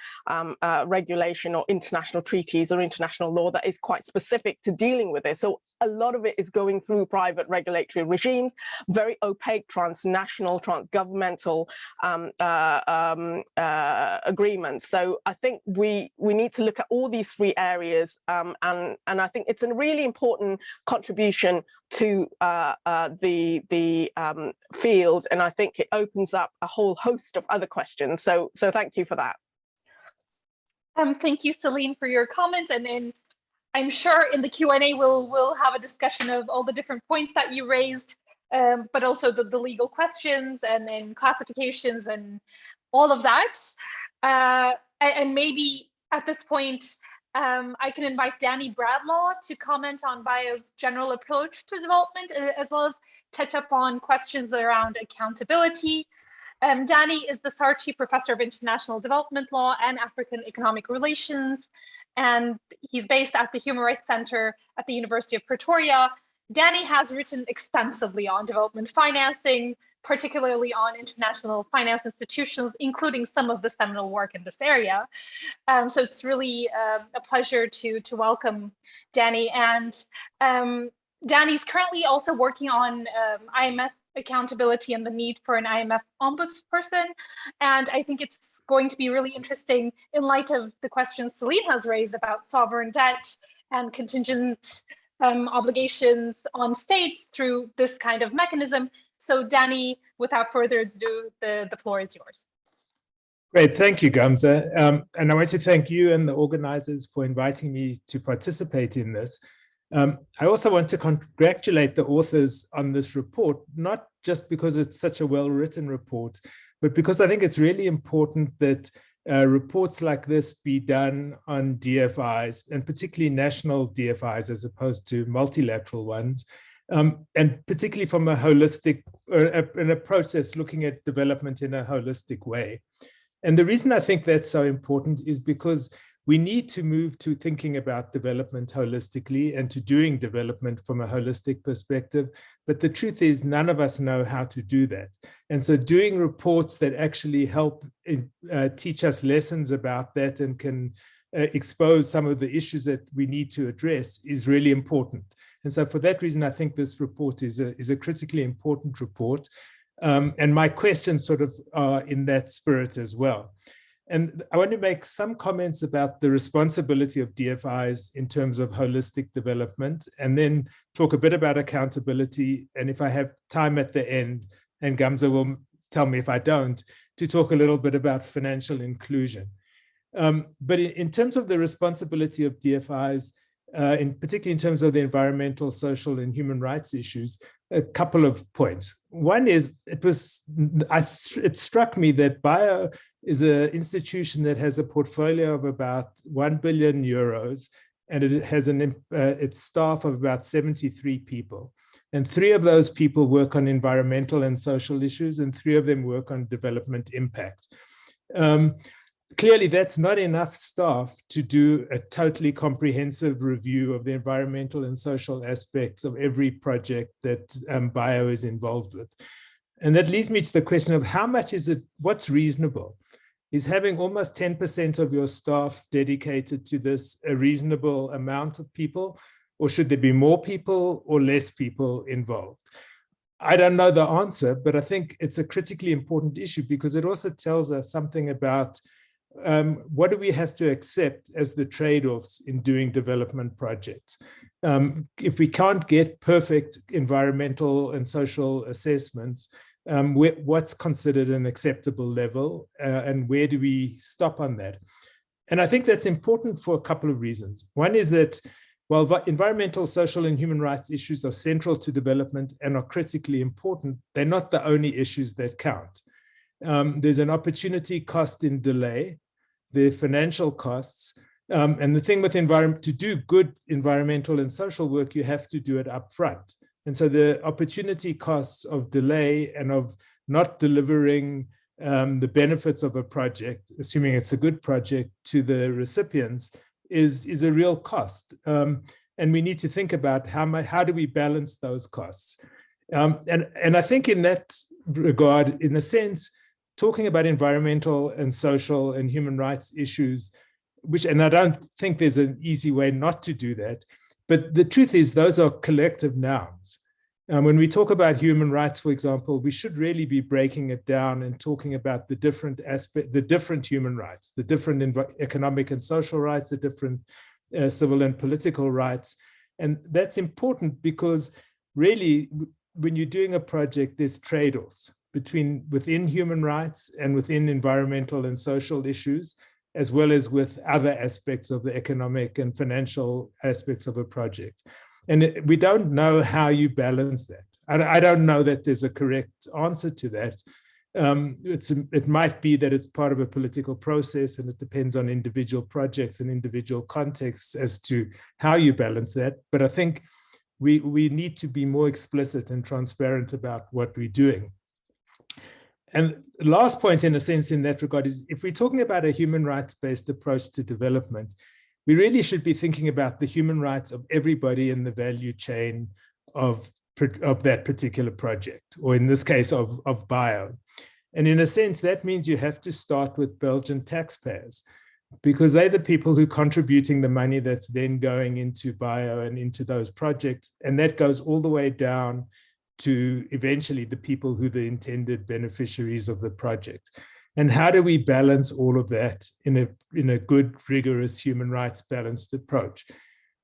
regulation or international treaties or international law that is quite specific to dealing with this. So a lot of it is going through private regulatory regimes, very opaque transnational, transgovernmental agreements. So I think we need to look at all these three areas, and I think it's a really important contribution to the field, and I think it opens up a whole host of other questions. So thank you for that. Thank you, Celine, for your comments, and then I'm sure in the Q&A we'll have a discussion of all the different points that you raised, but also the legal questions and then classifications and all of that. And maybe at this point, I can invite Danny Bradlow to comment on BIO's general approach to development, as well as touch up on questions around accountability. Danny is the Sarchi Professor of International Development Law and African Economic Relations, and he's based at the Human Rights Center at the University of Pretoria. Danny has written extensively on development financing, particularly on international finance institutions, including some of the seminal work in this area. So it's really a pleasure to welcome Danny. And Danny's currently also working on IMF accountability and the need for an IMF ombudsperson. And I think it's going to be really interesting in light of the questions Celine has raised about sovereign debt and contingent obligations on states through this kind of mechanism. So Danny, without further ado, the floor is yours. Great, thank you, Gamze. And I want to thank you and the organizers for inviting me to participate in this. I also want to congratulate the authors on this report, not just because it's such a well-written report, but because I think it's really important that reports like this be done on DFIs, and particularly national DFIs as opposed to multilateral ones, and particularly from a holistic, an approach that's looking at development in a holistic way. And the reason I think that's so important is because we need to move to thinking about development holistically and to doing development from a holistic perspective. But the truth is, none of us know how to do that. And so doing reports that actually help teach us lessons about that and can expose some of the issues that we need to address is really important. And so for that reason, I think this report is a critically important report. And my questions sort of are in that spirit as well. And I want to make some comments about the responsibility of DFIs in terms of holistic development, and then talk a bit about accountability. And if I have time at the end, and Gamze will tell me if I don't, to talk a little bit about financial inclusion. But in terms of the responsibility of DFIs, particularly in terms of the environmental, social, and human rights issues, a couple of points. One is, it struck me that BIO is an institution that has a portfolio of about 1 billion euros, and it has its staff of about 73 people. And 3 of those people work on environmental and social issues, and 3 of them work on development impact. Clearly, that's not enough staff to do a totally comprehensive review of the environmental and social aspects of every project that BIO is involved with. And that leads me to the question of how much is it, what's reasonable? Is having almost 10% of your staff dedicated to this a reasonable amount of people, or should there be more people or less people involved? I don't know the answer, but I think it's a critically important issue because it also tells us something about what do we have to accept as the trade-offs in doing development projects? If we can't get perfect environmental and social assessments, what's considered an acceptable level, and where do we stop on that? And I think that's important for a couple of reasons. One is that while environmental, social, and human rights issues are central to development and are critically important, they're not the only issues that count. There's an opportunity cost in delay, the financial costs, and the thing with to do good environmental and social work, you have to do it upfront. And so the opportunity costs of delay and of not delivering the benefits of a project, assuming it's a good project, to the recipients is a real cost. And we need to think about how do we balance those costs. And I think in that regard, in a sense, talking about environmental and social and human rights issues, and I don't think there's an easy way not to do that, but the truth is those are collective nouns. When we talk about human rights, for example, we should really be breaking it down and talking about the different human rights, the different economic and social rights, the different civil and political rights. And that's important because really, when you're doing a project, there's trade-offs within human rights and within environmental and social issues, as well as with other aspects of the economic and financial aspects of a project. And we don't know how you balance that. I don't know that there's a correct answer to that. It might be that it's part of a political process, and it depends on individual projects and individual contexts as to how you balance that. But I think we need to be more explicit and transparent about what we're doing. And the last point, in a sense, in that regard is, if we're talking about a human rights-based approach to development, we really should be thinking about the human rights of everybody in the value chain of that particular project, or in this case of bio. And in a sense, that means you have to start with Belgian taxpayers, because they're the people who are contributing the money that's then going into bio and into those projects. And that goes all the way down to eventually the people who are the intended beneficiaries of the project. And how do we balance all of that in a good, rigorous human rights balanced approach?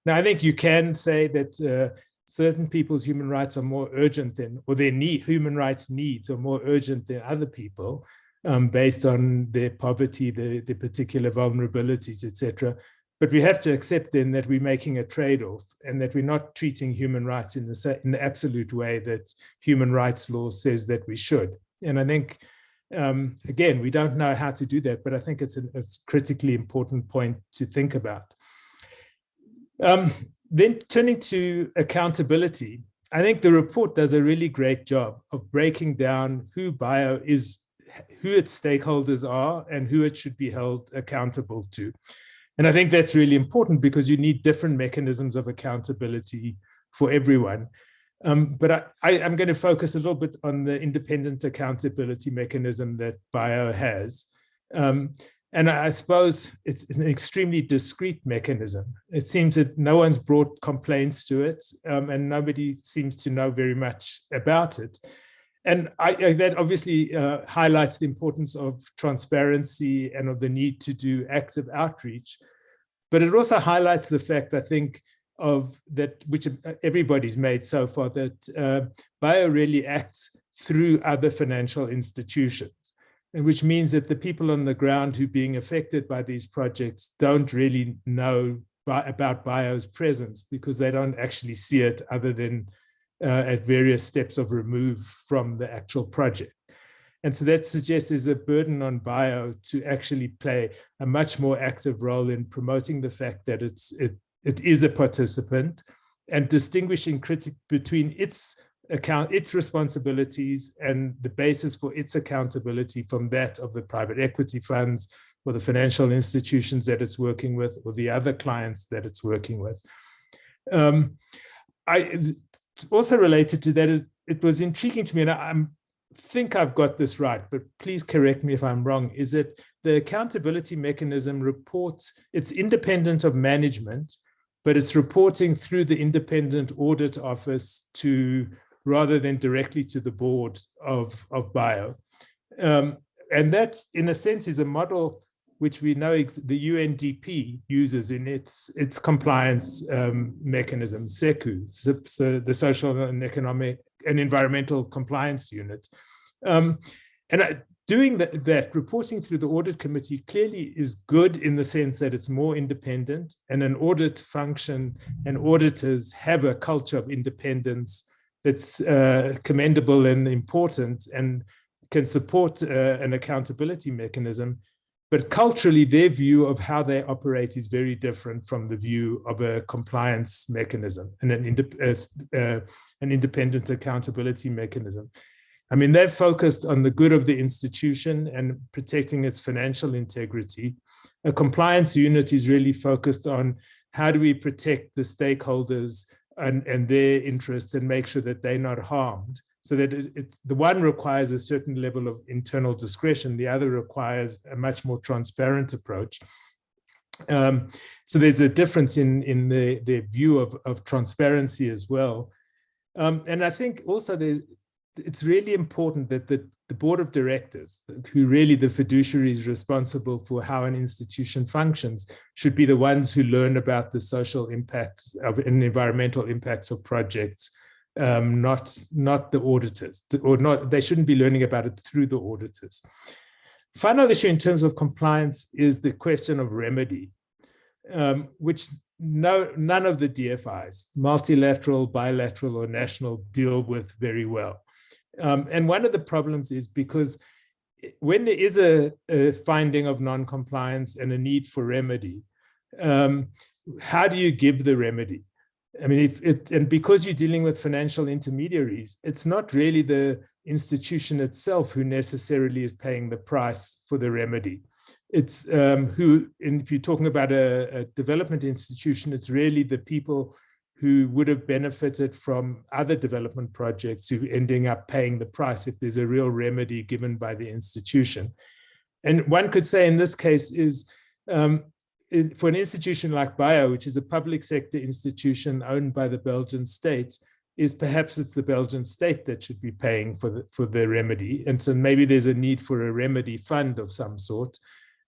Now, I think you can say that certain people's human rights are more urgent or their human rights needs are more urgent than other people, based on their poverty, their particular vulnerabilities, etc. But we have to accept then that we're making a trade-off, and that we're not treating human rights in the absolute way that human rights law says that we should. And I think, again, we don't know how to do that, but I think it's a critically important point to think about. Then turning to accountability, I think the report does a really great job of breaking down who bio is, who its stakeholders are, and who it should be held accountable to. And I think that's really important, because you need different mechanisms of accountability for everyone. But I'm going to focus a little bit on the independent accountability mechanism that bio has. And I suppose it's an extremely discreet mechanism. It seems that no one's brought complaints to it, and nobody seems to know very much about it. And that obviously highlights the importance of transparency and of the need to do active outreach. But it also highlights the fact, I think, of that, which everybody's made so far, that bio really acts through other financial institutions, and which means that the people on the ground who are being affected by these projects don't really know about bio's presence, because they don't actually see it other than at various steps of remove from the actual project. And so that suggests there's a burden on bio to actually play a much more active role in promoting the fact that it is a participant, and distinguishing between its responsibilities and the basis for its accountability from that of the private equity funds or the financial institutions that it's working with, or the other clients that it's working with. Also related to that, it was intriguing to me, and I think I've got this right, but please correct me if I'm wrong, is that the accountability mechanism reports, it's independent of management, but it's reporting through the independent audit office rather than directly to the board of bio. And that, in a sense, is a model which we know the UNDP uses in its compliance mechanism, SECU, so the Social and Economic and Environmental Compliance Unit. Doing that, reporting through the audit committee clearly is good in the sense that it's more independent, and an audit function and auditors have a culture of independence that's commendable and important and can support an accountability mechanism. But culturally, their view of how they operate is very different from the view of a compliance mechanism and an independent accountability mechanism. I mean, they've focused on the good of the institution and protecting its financial integrity. A compliance unit is really focused on how do we protect the stakeholders and their interests and make sure that they're not harmed. So that the one requires a certain level of internal discretion, the other requires a much more transparent approach. So there's a difference in their view of transparency as well. And I think also it's really important that the board of directors, who really the fiduciaries responsible for how an institution functions, should be the ones who learn about the social impacts and environmental impacts of projects, not the auditors, they shouldn't be learning about it through the auditors. Final issue in terms of compliance is the question of remedy, which none of the DFIs, multilateral, bilateral, or national, deal with very well. And one of the problems is because when there is a finding of non-compliance and a need for remedy, how do you give the remedy? I mean, and because you're dealing with financial intermediaries, it's not really the institution itself who necessarily is paying the price for the remedy. It's if you're talking about a development institution, it's really the people who would have benefited from other development projects who ending up paying the price if there's a real remedy given by the institution. And one could say in this case is, for an institution like BIO, which is a public sector institution owned by the Belgian state, is perhaps it's the Belgian state that should be paying for the remedy. And so maybe there's a need for a remedy fund of some sort.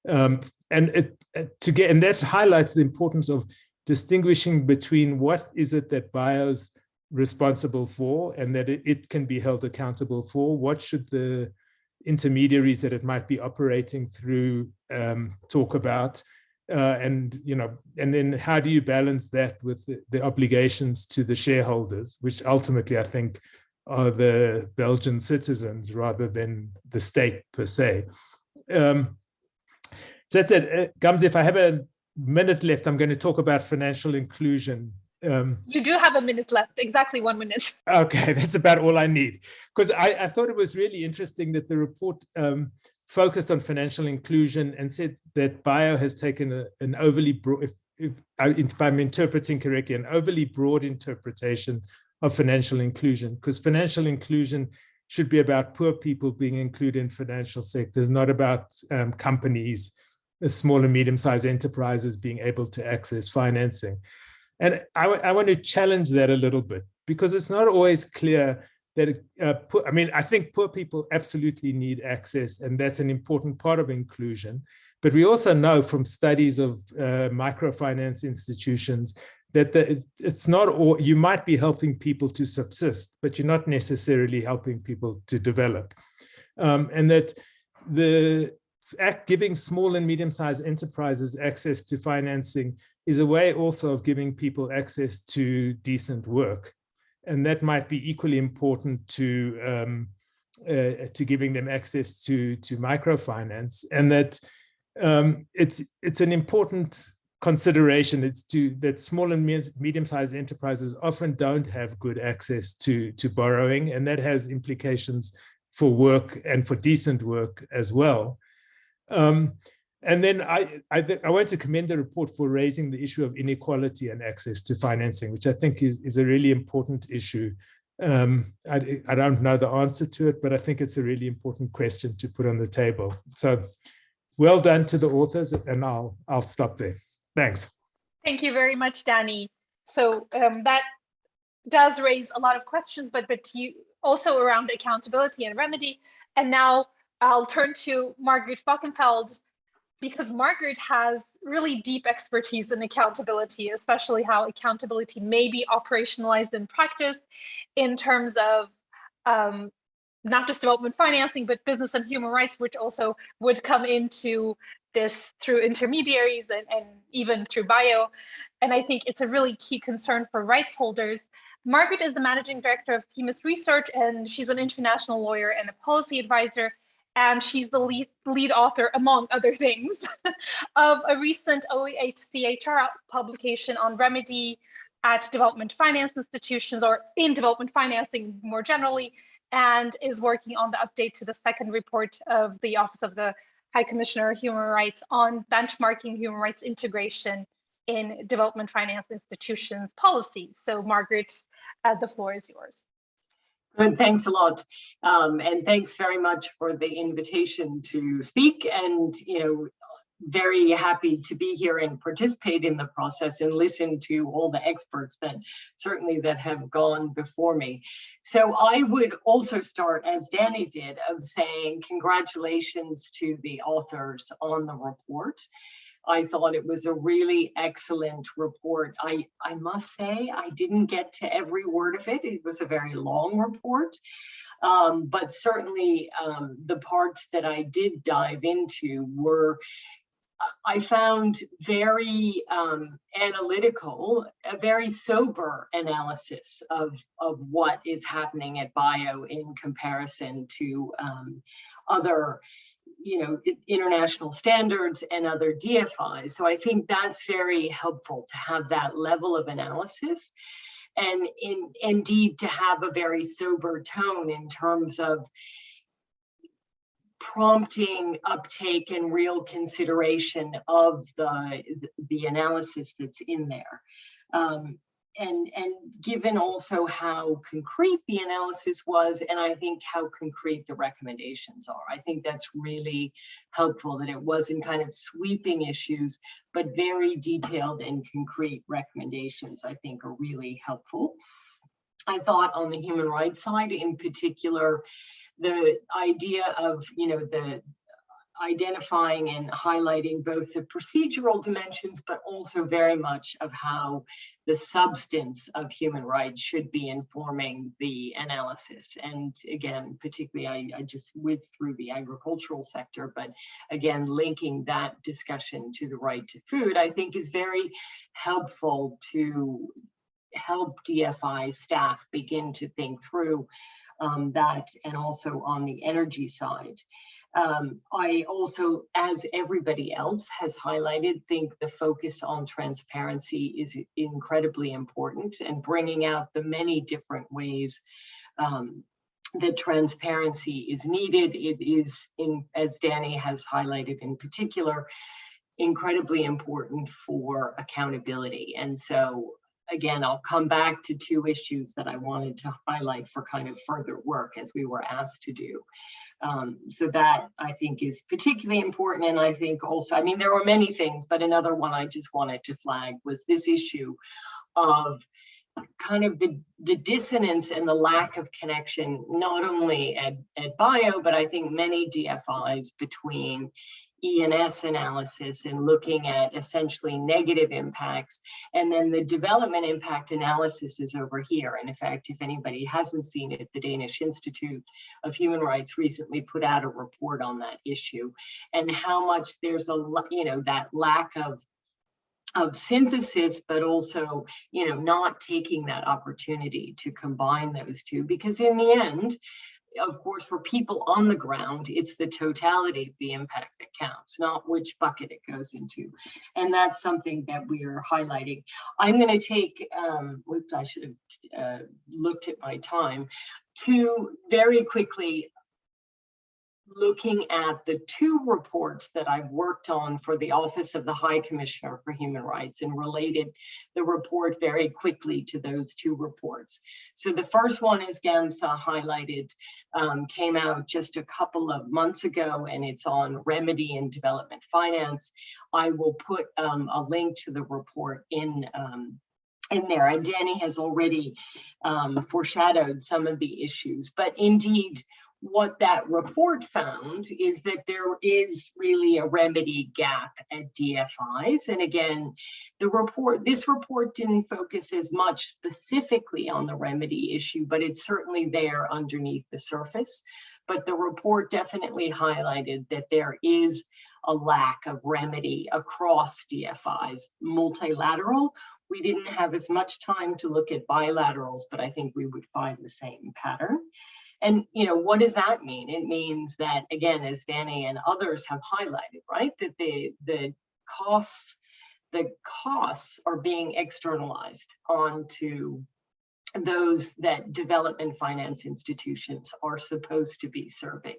And that highlights the importance of distinguishing between what is it that BIO's responsible for and that it can be held accountable for, what should the intermediaries that it might be operating through talk about, and then how do you balance that with the obligations to the shareholders, which ultimately I think are the Belgian citizens rather than the state per se. So that's it. Gamze, if I have a minute left, I'm going to talk about financial inclusion. You do have a minute left, exactly 1 minute. Okay, that's about all I need. Because I thought it was really interesting that the report focused on financial inclusion and said that BIO has taken an overly broad, if I'm interpreting correctly, an overly broad interpretation of financial inclusion, because financial inclusion should be about poor people being included in financial sectors, not about companies, small and medium-sized enterprises being able to access financing. And I want to challenge that a little bit, because it's not always clear that, I think poor people absolutely need access, and that's an important part of inclusion. But we also know from studies of microfinance institutions that it's not all, you might be helping people to subsist, but you're not necessarily helping people to develop. And that giving small and medium-sized enterprises access to financing is a way also of giving people access to decent work. And that might be equally important to giving them access to microfinance. And that it's an important consideration. It's that small and medium-sized enterprises often don't have good access to borrowing, and that has implications for work and for decent work as well. And then I want to commend the report for raising the issue of inequality and access to financing, which I think is a really important issue. I don't know the answer to it, but I think it's a really important question to put on the table. So well done to the authors, and I'll stop there. Thanks. Thank you very much, Danny. So that does raise a lot of questions, but you also around accountability and remedy. And now I'll turn to Margaret Wachenfeld, because Margaret has really deep expertise in accountability, especially how accountability may be operationalized in practice in terms of not just development financing, but business and human rights, which also would come into this through intermediaries and even through bio. And I think it's a really key concern for rights holders. Margaret is the managing director of Themis Research, and she's an international lawyer and a policy advisor. And she's the lead author, among other things, of a recent OEHCHR publication on remedy at development finance institutions, or in development financing more generally, and is working on the update to the second report of the Office of the High Commissioner of Human Rights on benchmarking human rights integration in development finance institutions policies. So Margaret, the floor is yours. Good, thanks a lot. And thanks very much for the invitation to speak, and very happy to be here and participate in the process and listen to all the experts that have gone before me. So I would also start, as Danny did, of saying congratulations to the authors on the report. I thought it was a really excellent report. I must say, I didn't get to every word of it. It was a very long report, but certainly the parts that I did dive into were, I found very analytical, a very sober analysis of what is happening at bio in comparison to other international standards and other DFIs. So I think that's very helpful to have that level of analysis, and indeed to have a very sober tone in terms of prompting uptake and real consideration of the analysis that's in there. And given also how concrete the analysis was, and I think how concrete the recommendations are. I think that's really helpful, that it wasn't kind of sweeping issues, but very detailed and concrete recommendations, I think, are really helpful. I thought on the human rights side in particular, the idea of, the identifying and highlighting both the procedural dimensions, but also very much of how the substance of human rights should be informing the analysis. And again, particularly, I just whizzed through the agricultural sector, but again, linking that discussion to the right to food, I think is very helpful to help DFI staff begin to think through that, and also on the energy side. I also, as everybody else has highlighted, think the focus on transparency is incredibly important, and bringing out the many different ways that transparency is needed. It is, as Danny has highlighted in particular, incredibly important for accountability. And so again, I'll come back to two issues that I wanted to highlight for kind of further work as we were asked to do. So that I think is particularly important. And I think also, I mean, there were many things, but another one I just wanted to flag was this issue of kind of the dissonance and the lack of connection, not only at bio, but I think many DFIs between E&S analysis and looking at essentially negative impacts, and then the development impact analysis is over here. And in fact, if anybody hasn't seen it, the Danish Institute of Human Rights recently put out a report on that issue, and how much there's that lack of synthesis, but also not taking that opportunity to combine those two, because in the end, of course, for people on the ground, it's the totality of the impact that counts, not which bucket it goes into. And that's something that we are highlighting. I'm going to take, whoops, I should have looked at my time, to very quickly looking at the two reports that I've worked on for the Office of the High Commissioner for Human Rights, and related the report very quickly to those two reports. So the first one, as Gamze highlighted, came out just a couple of months ago, and it's on remedy and development finance. I will put a link to the report in there, and Danny has already foreshadowed some of the issues, but indeed, what that report found is that there is really a remedy gap at DFIs. And again, this report didn't focus as much specifically on the remedy issue, but it's certainly there underneath the surface. But the report definitely highlighted that there is a lack of remedy across DFIs. Multilateral, we didn't have as much time to look at bilaterals, but I think we would find the same pattern. And what does that mean? It means that, again, as Danny and others have highlighted, right, that the costs are being externalized onto those that development finance institutions are supposed to be serving.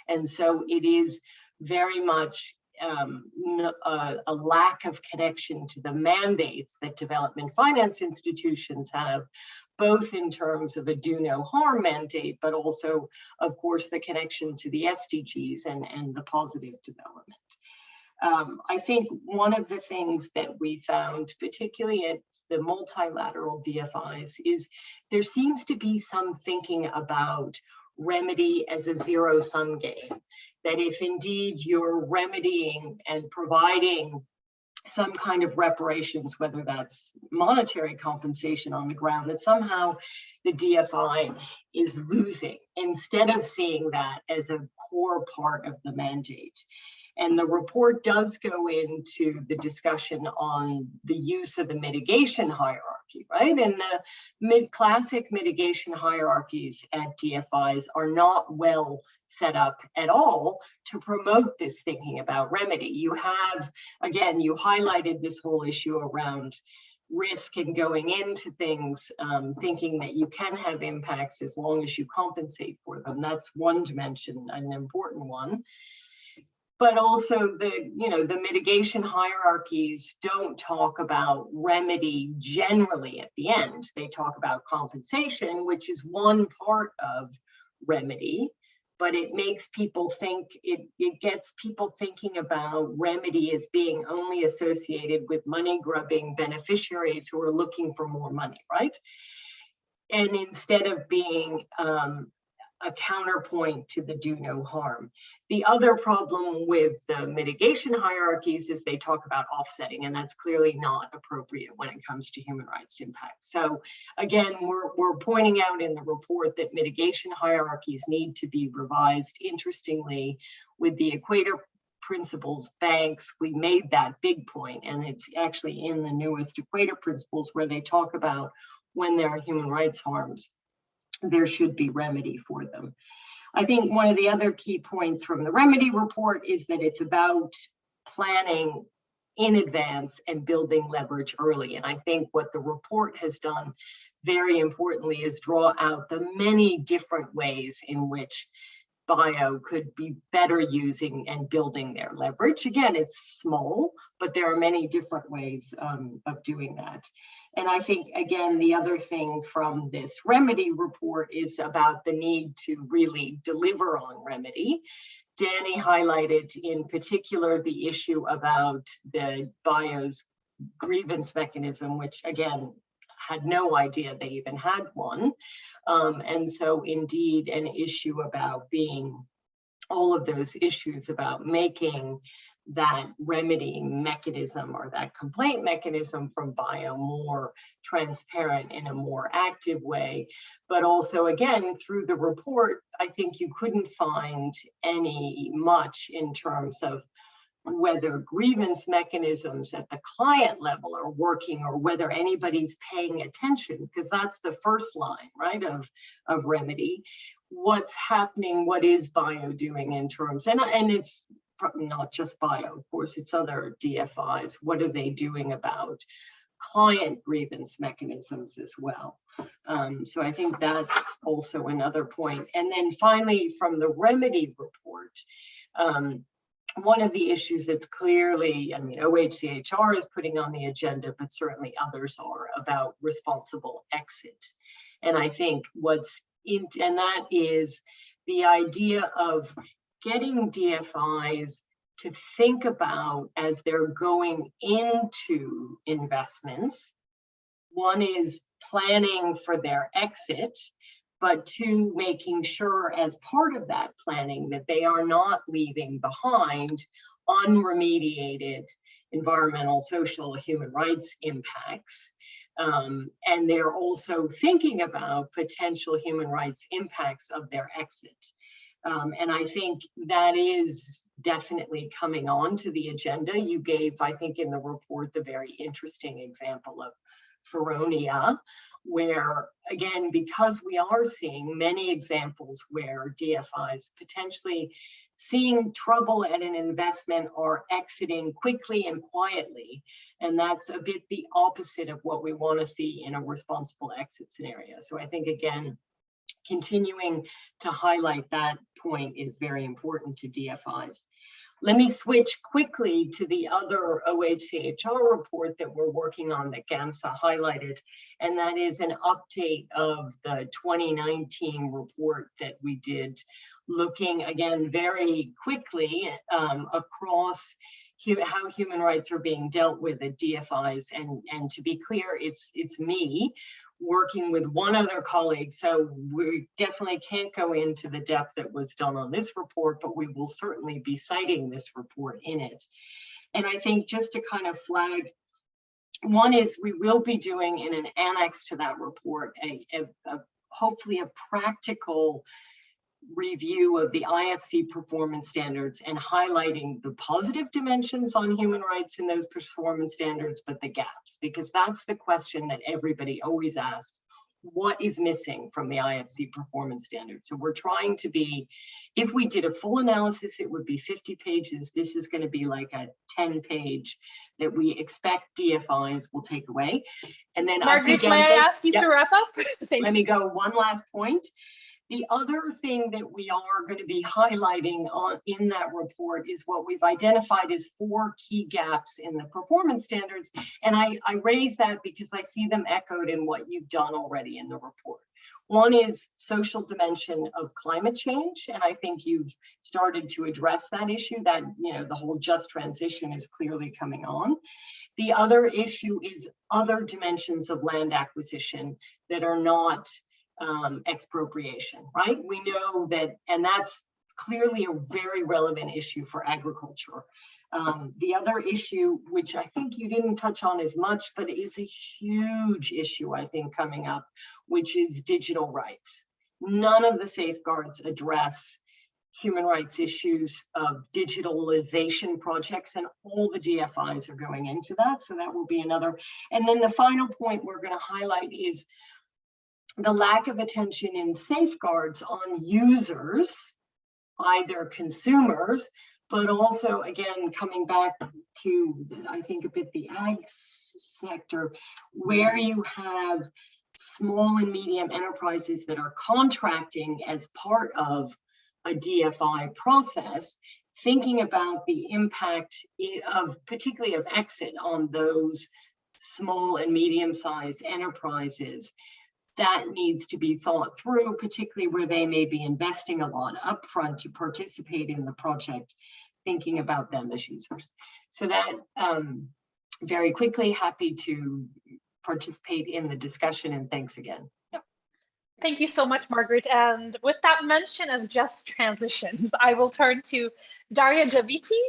And so it is very much a lack of connection to the mandates that development finance institutions have, both in terms of a do no harm mandate, but also, of course, the connection to the SDGs and the positive development. I think one of the things that we found, particularly at the multilateral DFIs, is there seems to be some thinking about remedy as a zero-sum game, that if indeed you're remedying and providing some kind of reparations, whether that's monetary compensation on the ground, that somehow the DFI is losing, instead of seeing that as a core part of the mandate. And the report does go into the discussion on the use of the mitigation hierarchy, right? And the classic mitigation hierarchies at DFIs are not well set up at all to promote this thinking about remedy. You have, again, you highlighted this whole issue around risk and going into things, thinking that you can have impacts as long as you compensate for them. That's one dimension, an important one. But also the mitigation hierarchies don't talk about remedy generally at the end. They talk about compensation, which is one part of remedy, but it makes people think, it gets people thinking about remedy as being only associated with money grubbing beneficiaries who are looking for more money, right? And instead of being a counterpoint to the do no harm. The other problem with the mitigation hierarchies is they talk about offsetting, and that's clearly not appropriate when it comes to human rights impact. So again, we're pointing out in the report that mitigation hierarchies need to be revised. Interestingly, with the Equator Principles banks, we made that big point, and it's actually in the newest Equator Principles where they talk about when there are human rights harms, there should be remedy for them. I think one of the other key points from the remedy report is that it's about planning in advance and building leverage early. And I think what the report has done very importantly is draw out the many different ways in which bio could be better using and building their leverage. Again, it's small, but there are many different ways of doing that. And I think, again, the other thing from this remedy report is about the need to really deliver on remedy. Danny highlighted in particular the issue about the bio's grievance mechanism, which again, had no idea they even had one. And so indeed an issue about being, all of those issues about making that remedying mechanism or that complaint mechanism from bio more transparent in a more active way. But also again, through the report, I think you couldn't find any much in terms of whether grievance mechanisms at the client level are working or whether anybody's paying attention, because that's the first line, right, of remedy. What's happening, what is bio doing in terms, and it's not just bio, of course, it's other DFIs. What are they doing about client grievance mechanisms as well? So I think that's also another point. And then finally, from the remedy report, one of the issues that's clearly, I mean, OHCHR is putting on the agenda, but certainly others are, about responsible exit. And I think and that is the idea of getting DFIs to think about as they're going into investments. One is planning for their exit, but two, making sure as part of that planning that they are not leaving behind unremediated environmental, social, human rights impacts. And they're also thinking about potential human rights impacts of their exit. And I think that is definitely coming on to the agenda. You gave, I think, in the report, the very interesting example of Feronia, where, again, because we are seeing many examples where DFIs potentially seeing trouble at an investment or exiting quickly and quietly. And that's a bit the opposite of what we want to see in a responsible exit scenario. So I think, again, continuing to highlight that point is very important to DFIs. Let me switch quickly to the other OHCHR report that we're working on that Gamze highlighted, and that is an update of the 2019 report that we did, looking again very quickly across how human rights are being dealt with at DFIs. And to be clear, it's me working with one other colleague, so we definitely can't go into the depth that was done on this report, but we will certainly be citing this report in it. And I think just to kind of flag, one is we will be doing in an annex to that report hopefully a practical review of the IFC performance standards and highlighting the positive dimensions on human rights in those performance standards, but the gaps, because that's the question that everybody always asks. What is missing from the IFC performance standards? So we're trying to be, if we did a full analysis, it would be 50 pages. This is going to be like a 10-page that we expect DFIs will take away. And then Margaret, may I ask you to wrap up? Let me go one last point. The other thing that we are going to be highlighting in that report is what we've identified as 4 key gaps in the performance standards. And I raise that because I see them echoed in what you've done already in the report. One is social dimension of climate change. And I think you've started to address that issue, that, you know, the whole just transition is clearly coming on. The other issue is other dimensions of land acquisition that are not expropriation, right? We know that, and that's clearly a very relevant issue for agriculture. The other issue, which I think you didn't touch on as much, but it is a huge issue, I think, coming up, which is digital rights. None of the safeguards address human rights issues of digitalization projects, and all the DFIs are going into that. So that will be another. And then the final point we're going to highlight is the lack of attention in safeguards on users, either consumers, but also, again, coming back to, I think, a bit the ag sector, where you have small and medium enterprises that are contracting as part of a DFI process, thinking about the impact of, particularly of exit on those small and medium-sized enterprises. That needs to be thought through, particularly where they may be investing a lot upfront to participate in the project, thinking about them as users. So that, very quickly, happy to participate in the discussion, and thanks again. Yep. Thank you so much, Margaret. And with that mention of just transitions, I will turn to Daria Davitti,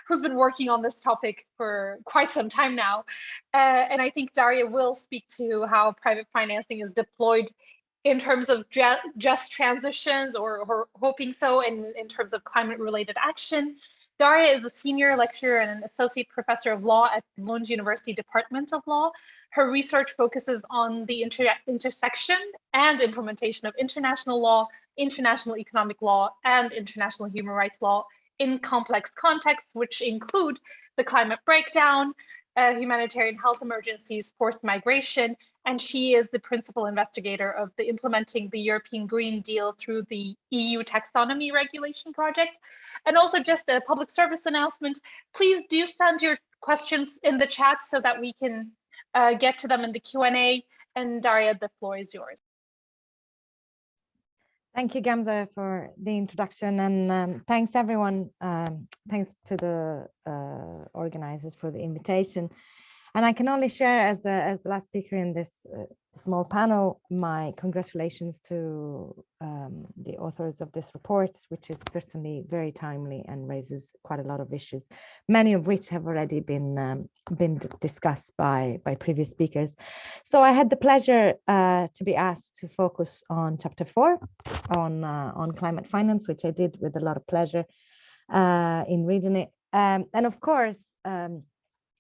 who's been working on this topic for quite some time now. And I think Daria will speak to how private financing is deployed in terms of just transitions, or hoping so, in terms of climate-related action. Daria is a senior lecturer and an associate professor of law at Lund University Department of Law. Her research focuses on the intersection and implementation of international law, international economic law, and international human rights law in complex contexts, which include the climate breakdown, humanitarian health emergencies, forced migration, and she is the principal investigator of the implementing the European Green Deal through the EU taxonomy regulation project. And also, just a public service announcement, please do send your questions in the chat so that we can get to them in the Q&A. And Daria, the floor is yours. Thank you, Gamze, for the introduction, and thanks everyone. Thanks to the organizers for the invitation. And I can only share, as the last speaker in this small panel, my congratulations to the authors of this report, which is certainly very timely and raises quite a lot of issues, many of which have already been discussed by previous speakers. So I had the pleasure to be asked to focus on chapter 4 on climate finance, which I did with a lot of pleasure in reading it. And of course,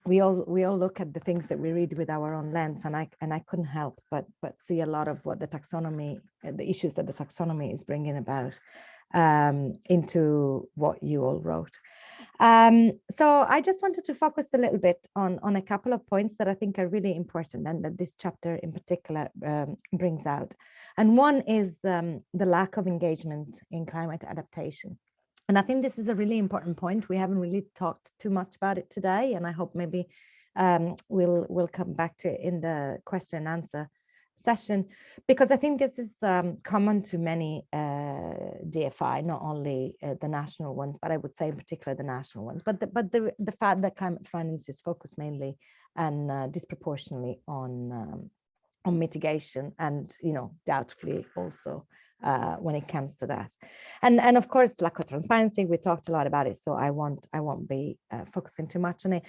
we all look at the things that we read with our own lens, and I couldn't help but see a lot of what the taxonomy, the issues that the taxonomy is bringing about into what you all wrote. So I just wanted to focus a little bit on a couple of points that I think are really important and that this chapter in particular brings out. And one is the lack of engagement in climate adaptation. And I think this is a really important point. We haven't really talked too much about it today, and I hope maybe we'll come back to it in the question and answer session, because I think this is common to many DFI, not only the national ones, but I would say in particular the national ones. But the fact that climate finance is focused mainly and disproportionately on mitigation, and doubtfully also when it comes to that, and of course lack of transparency. We talked a lot about it, so I won't be focusing too much on it.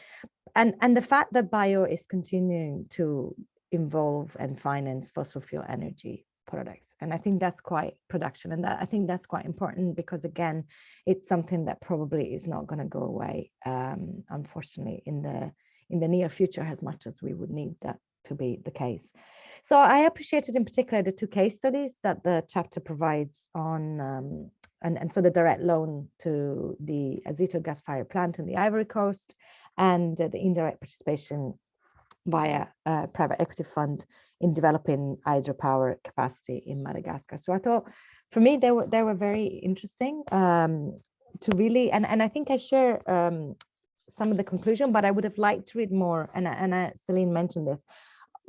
And the fact that bio is continuing to involve and finance fossil fuel energy products, and I think that's quite production, and I think that's quite important, because again, it's something that probably is not going to go away, unfortunately, in the near future, as much as we would need that to be the case. So I appreciated in particular the 2 case studies that the chapter provides on, and so the direct loan to the Azito gas-fired plant in the Ivory Coast, and the indirect participation via a private equity fund in developing hydropower capacity in Madagascar. So I thought, for me, they were very interesting to really, and I think I share some of the conclusion, but I would have liked to read more, and Celine mentioned this,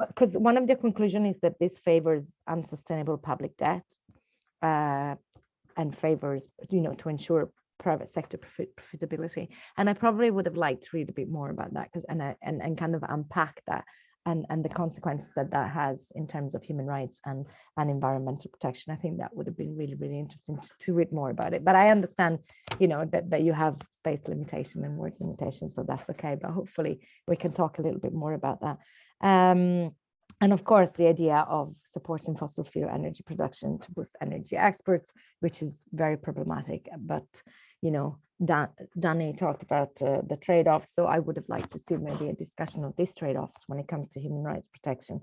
because one of the conclusions is that this favors unsustainable public debt and favors, to ensure private sector profitability. And I probably would have liked to read a bit more about that, because and kind of unpack that and the consequences that has in terms of human rights and environmental protection. I think that would have been really, really interesting to read more about it. But I understand, that you have space limitation and word limitation, so that's okay. But hopefully we can talk a little bit more about that. And of course, the idea of supporting fossil fuel energy production to boost energy exports, which is very problematic. But, Danny talked about the trade-offs. So I would have liked to see maybe a discussion of these trade-offs when it comes to human rights protection.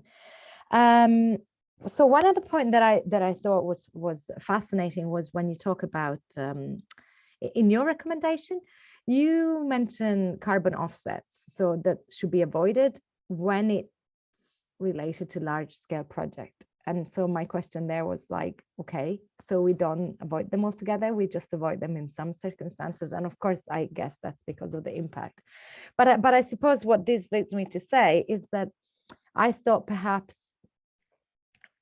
So one other point that I thought was fascinating was when you talk about, in your recommendation, you mentioned carbon offsets. So that should be avoided when it's related to large scale project. And so my question there was like, okay, so we don't avoid them altogether, we just avoid them in some circumstances. And of course, I guess that's because of the impact. But I suppose what this leads me to say is that I thought perhaps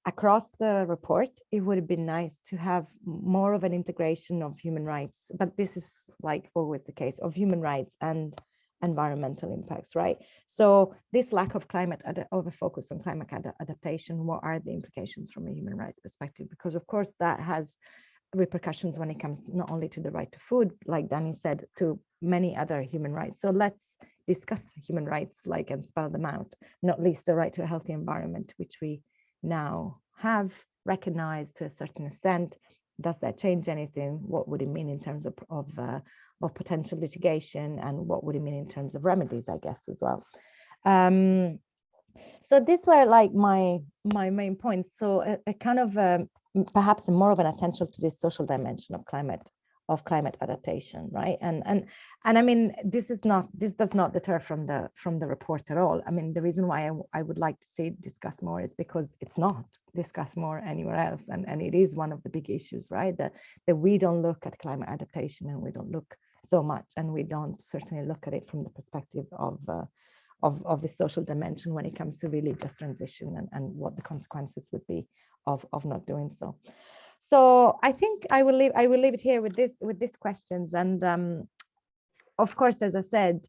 across the report, it would have been nice to have more of an integration of human rights, but this is like always the case, of human rights and environmental impacts, right? So this lack of over focus on climate adaptation, what are the implications from a human rights perspective? Because of course that has repercussions when it comes not only to the right to food, like Danny said, to many other human rights. So let's discuss human rights and spell them out, not least the right to a healthy environment, which we now have recognized to a certain extent. Does that change anything? What would it mean in terms of potential litigation, and what would it mean in terms of remedies, I guess, as well? So these were like my main points. So a kind of perhaps more of an attention to this social dimension of climate adaptation, right? And I mean, this does not deter from the report at all. I mean, the reason why I would like to see it discussed more is because it's not discussed more anywhere else, and it is one of the big issues, right? That we don't look at climate adaptation, and we don't look so much, and we don't certainly look at it from the perspective of the social dimension when it comes to really just transition and what the consequences would be of not doing so. So I think I will leave it here with these questions. And of course, as I said,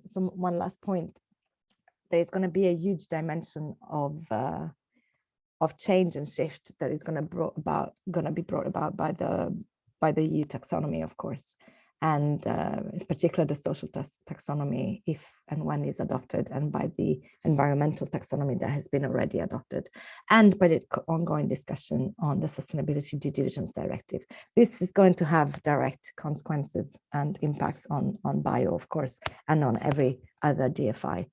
so one last point, there's going to be a huge dimension of of change and shift that is going to be brought about by the EU taxonomy, of course, and in particular the social taxonomy, if and when is adopted, and by the environmental taxonomy that has been already adopted, and by the ongoing discussion on the Sustainability Due Diligence Directive. This is going to have direct consequences and impacts on bio, of course, and on every other DFI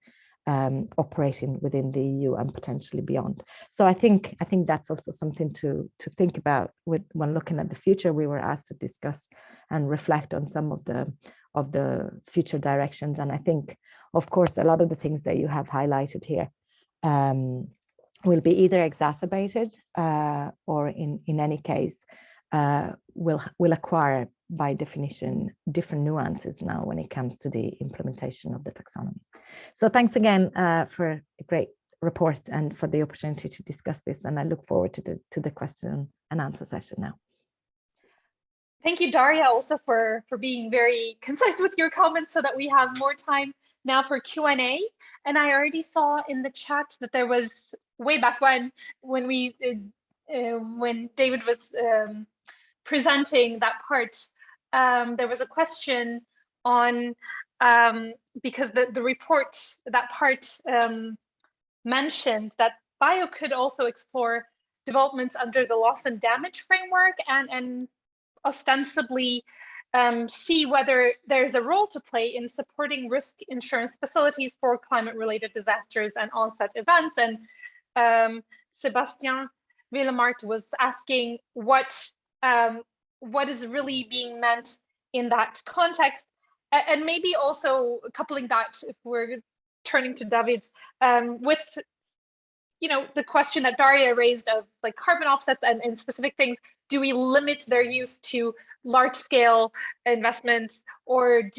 operating within the EU and potentially beyond. So I think that's also something to think about when looking at the future. We were asked to discuss and reflect on some of the future directions, and I think, of course, a lot of the things that you have highlighted here will be either exacerbated or in any case will acquire by definition different nuances now when it comes to the implementation of the taxonomy. So thanks again for a great report and for the opportunity to discuss this, and I look forward to the question and answer session now. Thank you, Daria, also for being very concise with your comments so that we have more time now for Q&A. And I already saw in the chat that there was, way back when David was presenting that part, there was a question on, because the report, that part mentioned that bio could also explore developments under the loss and damage framework and ostensibly see whether there's a role to play in supporting risk insurance facilities for climate-related disasters and onset events. And Sebastian Willemart was asking what is really being meant in that context, and maybe also coupling that, if we're turning to David, with the question that Daria raised of like carbon offsets and specific things. Do we limit their use to large-scale investments, or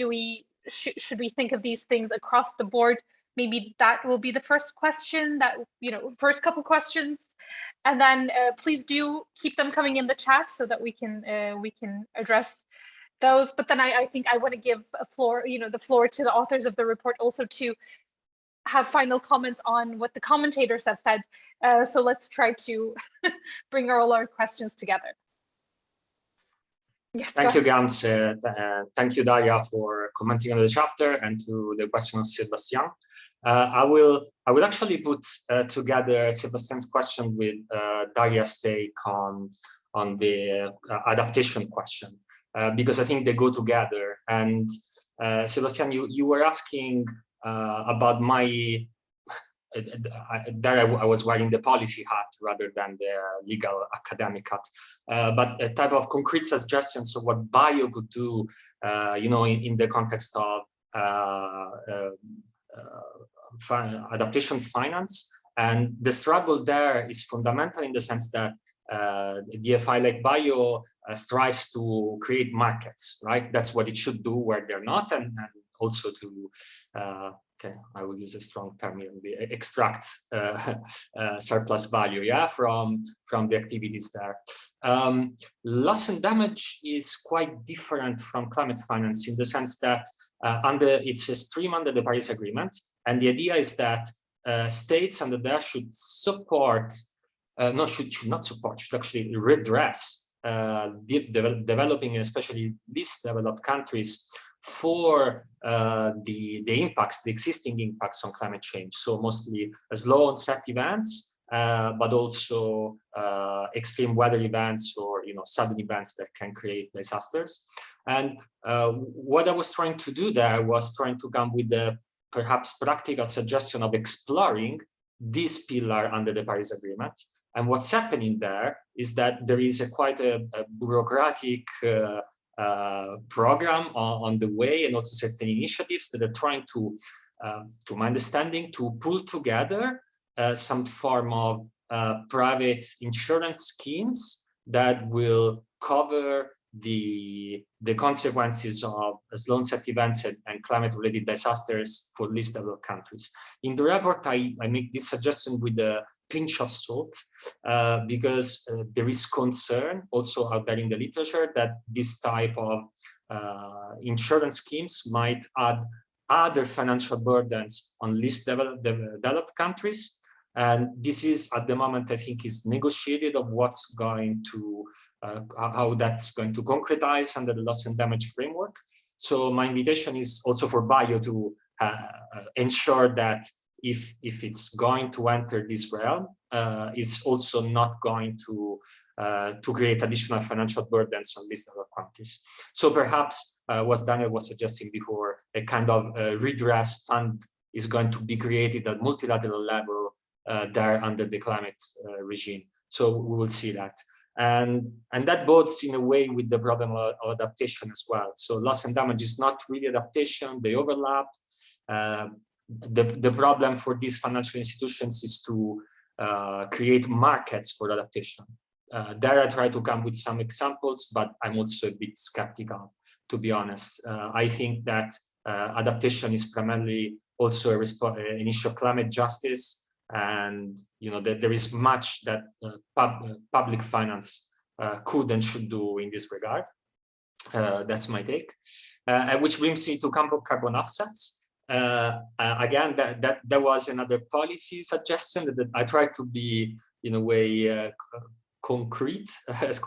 should we think of these things across the board? Maybe that will be the first question, that first couple questions, and then please do keep them coming in the chat so that we can address those. But then I think I want to give the floor to the authors of the report also to have final comments on what the commentators have said. So let's try to bring all our questions together. Yes, thank you, Gamze. Thank you, Daria, for commenting on the chapter and to the question of Sebastian. I will actually put together Sebastian's question with Daria's take on the adaptation question, because I think they go together. And Sebastian, you were asking about my, there I was wearing the policy hat rather than the legal academic hat, but a type of concrete suggestions of what bio could do, in the context of adaptation finance. And the struggle there is fundamental in the sense that DFI like bio strives to create markets, right? That's what it should do where they're not, and also to I will use a strong term here, extract surplus value, from the activities there. Loss and damage is quite different from climate finance in the sense that it's a stream under the Paris Agreement, and the idea is that states under there should support, should not support, should actually redress developing and especially least developed countries for the impacts, the existing impacts on climate change. So mostly slow onset events, but also extreme weather events or sudden events that can create disasters. And what I was trying to do there was trying to come with the perhaps practical suggestion of exploring this pillar under the Paris Agreement. And what's happening there is that there is quite a bureaucratic program on the way, and also certain initiatives that are trying to my understanding, to pull together some form of private insurance schemes that will cover the consequences of slow onset events and climate-related disasters for least developed countries. In the report, I make this suggestion with a pinch of salt, because there is concern also out there in the literature that this type of insurance schemes might add other financial burdens on least developed countries. And this is at the moment, I think, is negotiated of what's going to, how that's going to concretize under the loss and damage framework. So my invitation is also for Bio to ensure that if it's going to enter this realm, it's also not going to create additional financial burdens on these other countries. So perhaps what Daniel was suggesting before, a kind of redress fund is going to be created at multilateral level there under the climate regime. So we will see that. And that bodes in a way with the problem of adaptation as well. So loss and damage is not really adaptation, they overlap. The problem for these financial institutions is to create markets for adaptation. There I try to come with some examples, but I'm also a bit skeptical, to be honest. I think that adaptation is primarily also an issue of climate justice, and that there is much that public finance could and should do in this regard. That's my take. Which brings me to carbon offsets. Again, that was another policy suggestion that I tried to be, in a way, concrete as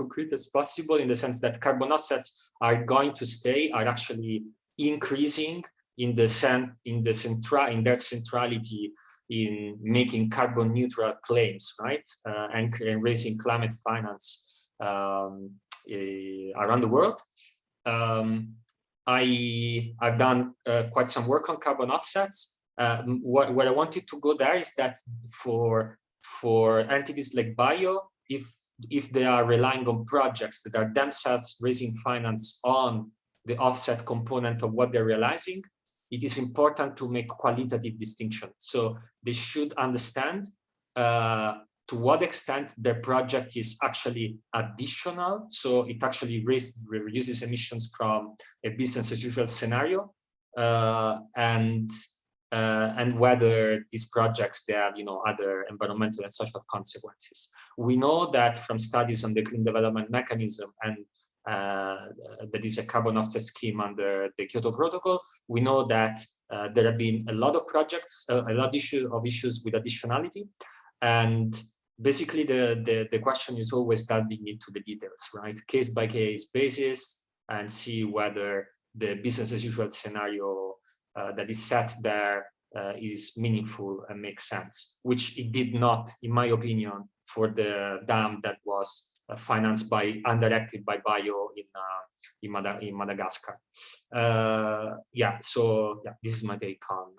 possible, in the sense that carbon offsets are going to stay, are actually increasing in their centrality in making carbon neutral claims, right? And raising climate finance around the world. I've done quite some work on carbon offsets. Where I wanted to go there is that for entities like Bio, if they are relying on projects that are themselves raising finance on the offset component of what they're realizing, it is important to make qualitative distinction. So they should understand to what extent their project is actually additional. So it actually reduces emissions from a business as usual scenario, and whether these projects, they have other environmental and social consequences. We know that from studies on the clean development mechanism, and that is a carbon offset scheme under the Kyoto Protocol, we know that there have been a lot of projects, a lot of issues with additionality. And basically the question is always diving into the details, right? Case by case basis, and see whether the business as usual scenario that is set there is meaningful and makes sense, which it did not, in my opinion, for the dam that was financed undirected by Bio in Madagascar. So this is my take on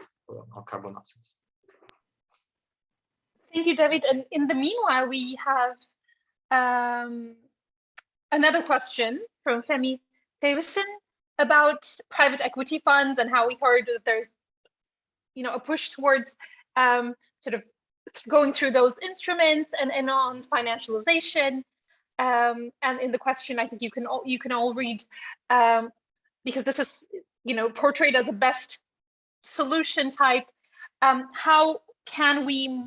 carbon offsets. Thank you, David. And in the meanwhile, we have another question from Femi Davison about private equity funds, and how we heard that there's a push towards sort of going through those instruments and on financialization. And in the question, I think you can all read, because this is portrayed as a best solution type. How can we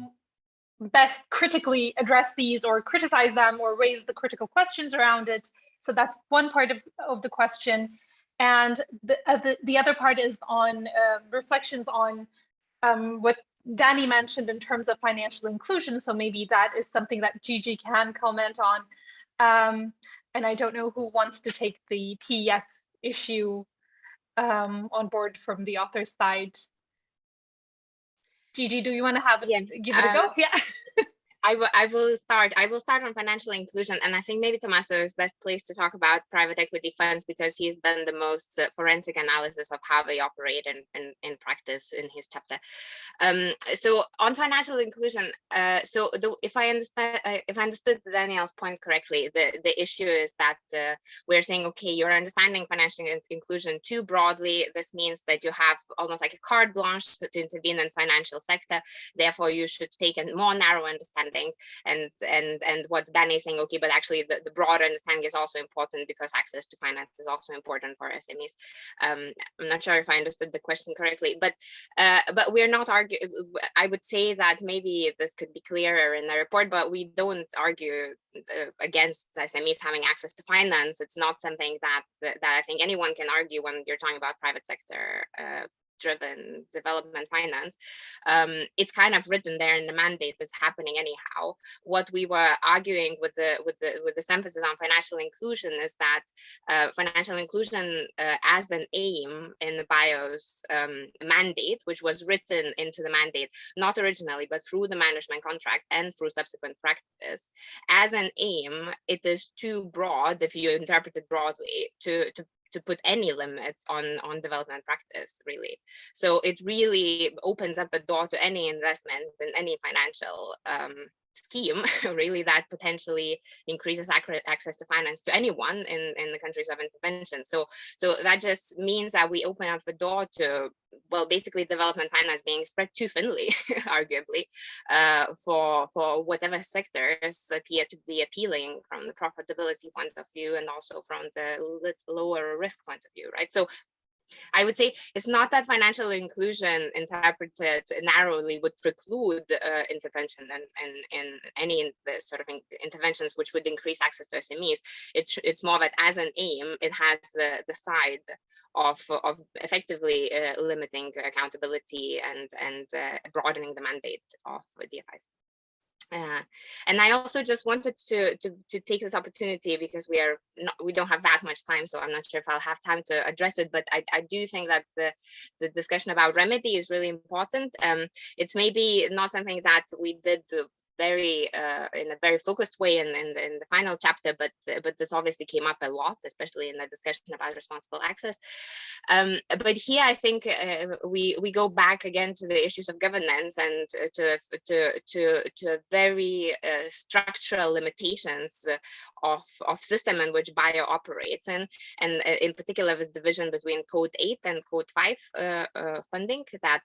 best critically address these, or criticize them, or raise the critical questions around it? So that's one part of the question. And the other part is on reflections on what Danny mentioned in terms of financial inclusion. So maybe that is something that Gigi can comment on. And I don't know who wants to take the PEF issue on board from the author's side. Gigi, do you want to give it a go? Yeah. I will start on financial inclusion, and I think maybe Tommaso is best placed to talk about private equity funds, because he's done the most forensic analysis of how they operate in practice in his chapter. So on financial inclusion, if I understood Daniel's point correctly, the issue is that we're saying, okay, you're understanding financial inclusion too broadly. This means that you have almost like a carte blanche to intervene in financial sector. Therefore, you should take a more narrow understanding. And what Danny is saying, okay, but actually the broader understanding is also important, because access to finance is also important for SMEs. I'm not sure if I understood the question correctly, but we're not arguing. I would say that maybe this could be clearer in the report, but we don't argue against SMEs having access to finance. It's not something that I think anyone can argue when you're talking about private sector driven development finance, it's kind of written there in the mandate that's happening anyhow. What we were arguing with this emphasis on financial inclusion is that financial inclusion as an aim in the BIO's mandate, which was written into the mandate, not originally, but through the management contract and through subsequent practice, as an aim, it is too broad, if you interpret it broadly, to put any limit on development practice, really. So it really opens up the door to any investment in any financial scheme, really, that potentially increases access to finance to anyone in the countries of intervention. So that just means that we open up the door to, well, basically development finance being spread too thinly, arguably, for whatever sectors appear to be appealing from the profitability point of view and also from the lower risk point of view, right? So I would say it's not that financial inclusion interpreted narrowly would preclude intervention and any sort of interventions which would increase access to SMEs. It's more that as an aim, it has the side of effectively limiting accountability and broadening the mandate of DFIs. And I also just wanted to take this opportunity, because we don't have that much time, so I'm not sure if I'll have time to address it, but I do think that the discussion about remedy is really important. It's maybe not something that we did in a very focused way in the final chapter, but this obviously came up a lot, especially in the discussion about responsible access. But here I think we go back again to the issues of governance and to very structural limitations of system in which bio operates, and in particular this division between Code 8 and Code 5 funding that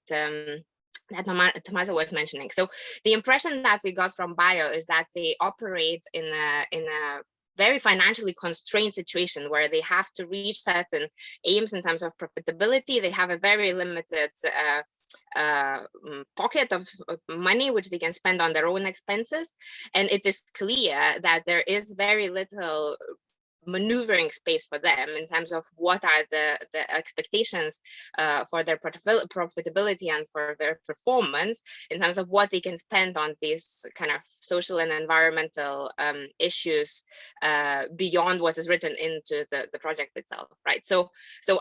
Tommaso was mentioning. So the impression that we got from bio is that they operate in a very financially constrained situation where they have to reach certain aims in terms of profitability. They have a very limited pocket of money which they can spend on their own expenses, and it is clear that there is very little maneuvering space for them in terms of what are the expectations for their profitability and for their performance in terms of what they can spend on these kind of social and environmental issues beyond what is written into the project itself, right? So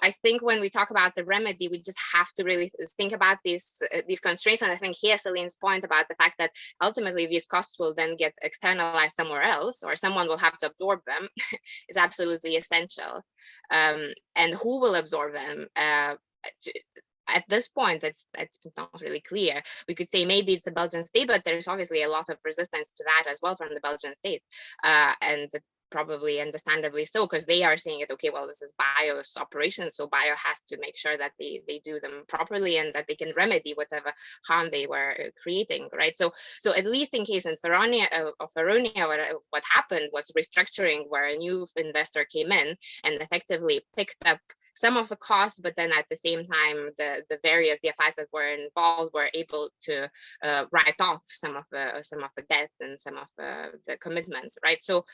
I think when we talk about the remedy, we just have to really think about these constraints. And I think here Celine's point about the fact that ultimately these costs will then get externalized somewhere else, or someone will have to absorb them, is absolutely essential. And who will absorb them? At this point, it's not really clear. We could say maybe it's the Belgian state, but there's obviously a lot of resistance to that as well from the Belgian state. And probably understandably so, because they are saying it, okay, well, this is bio's operation, so bio has to make sure that they do them properly and that they can remedy whatever harm they were creating, right? So at least in case in Farwa, what happened was restructuring, where a new investor came in and effectively picked up some of the costs, but then at the same time, the various DFIs that were involved were able to write off some of the debt and some of the commitments, right? So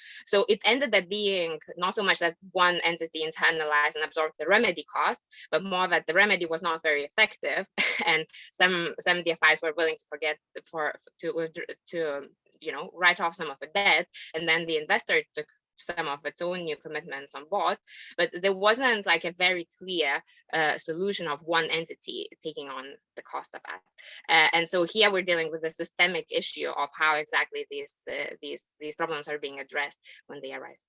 it ended up being not so much that one entity internalized and absorbed the remedy cost, but more that the remedy was not very effective, and some DFIs were willing to forget to write off some of the debt, and then the investor took some of its own new commitments on board, but there wasn't like a very clear solution of one entity taking on the cost of that. And so here we're dealing with a systemic issue of how exactly these problems are being addressed when they arise.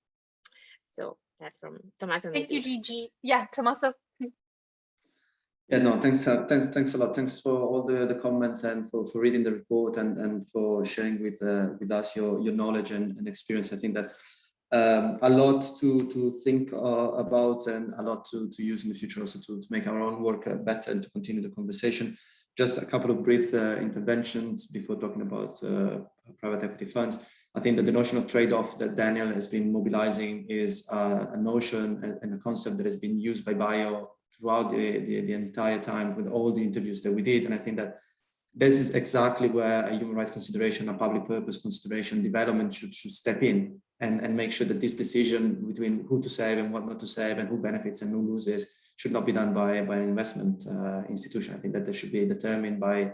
So that's from Tommaso. Thank you, Gigi. Yeah, Tommaso. Yeah, no, thanks a lot. Thanks for all the comments and for reading the report and for sharing with us your knowledge and experience. I think that a lot to think about and a lot to use in the future also to make our own work better and to continue the conversation. Just a couple of brief interventions before talking about private equity funds. I think that the notion of trade-off that Daniel has been mobilizing is a notion and a concept that has been used by bio throughout the entire time with all the interviews that we did. And I think that this is exactly where a human rights consideration, a public purpose consideration, development should step in and make sure that this decision between who to save and what not to save and who benefits and who loses should not be done by an investment institution. I think that they should be determined by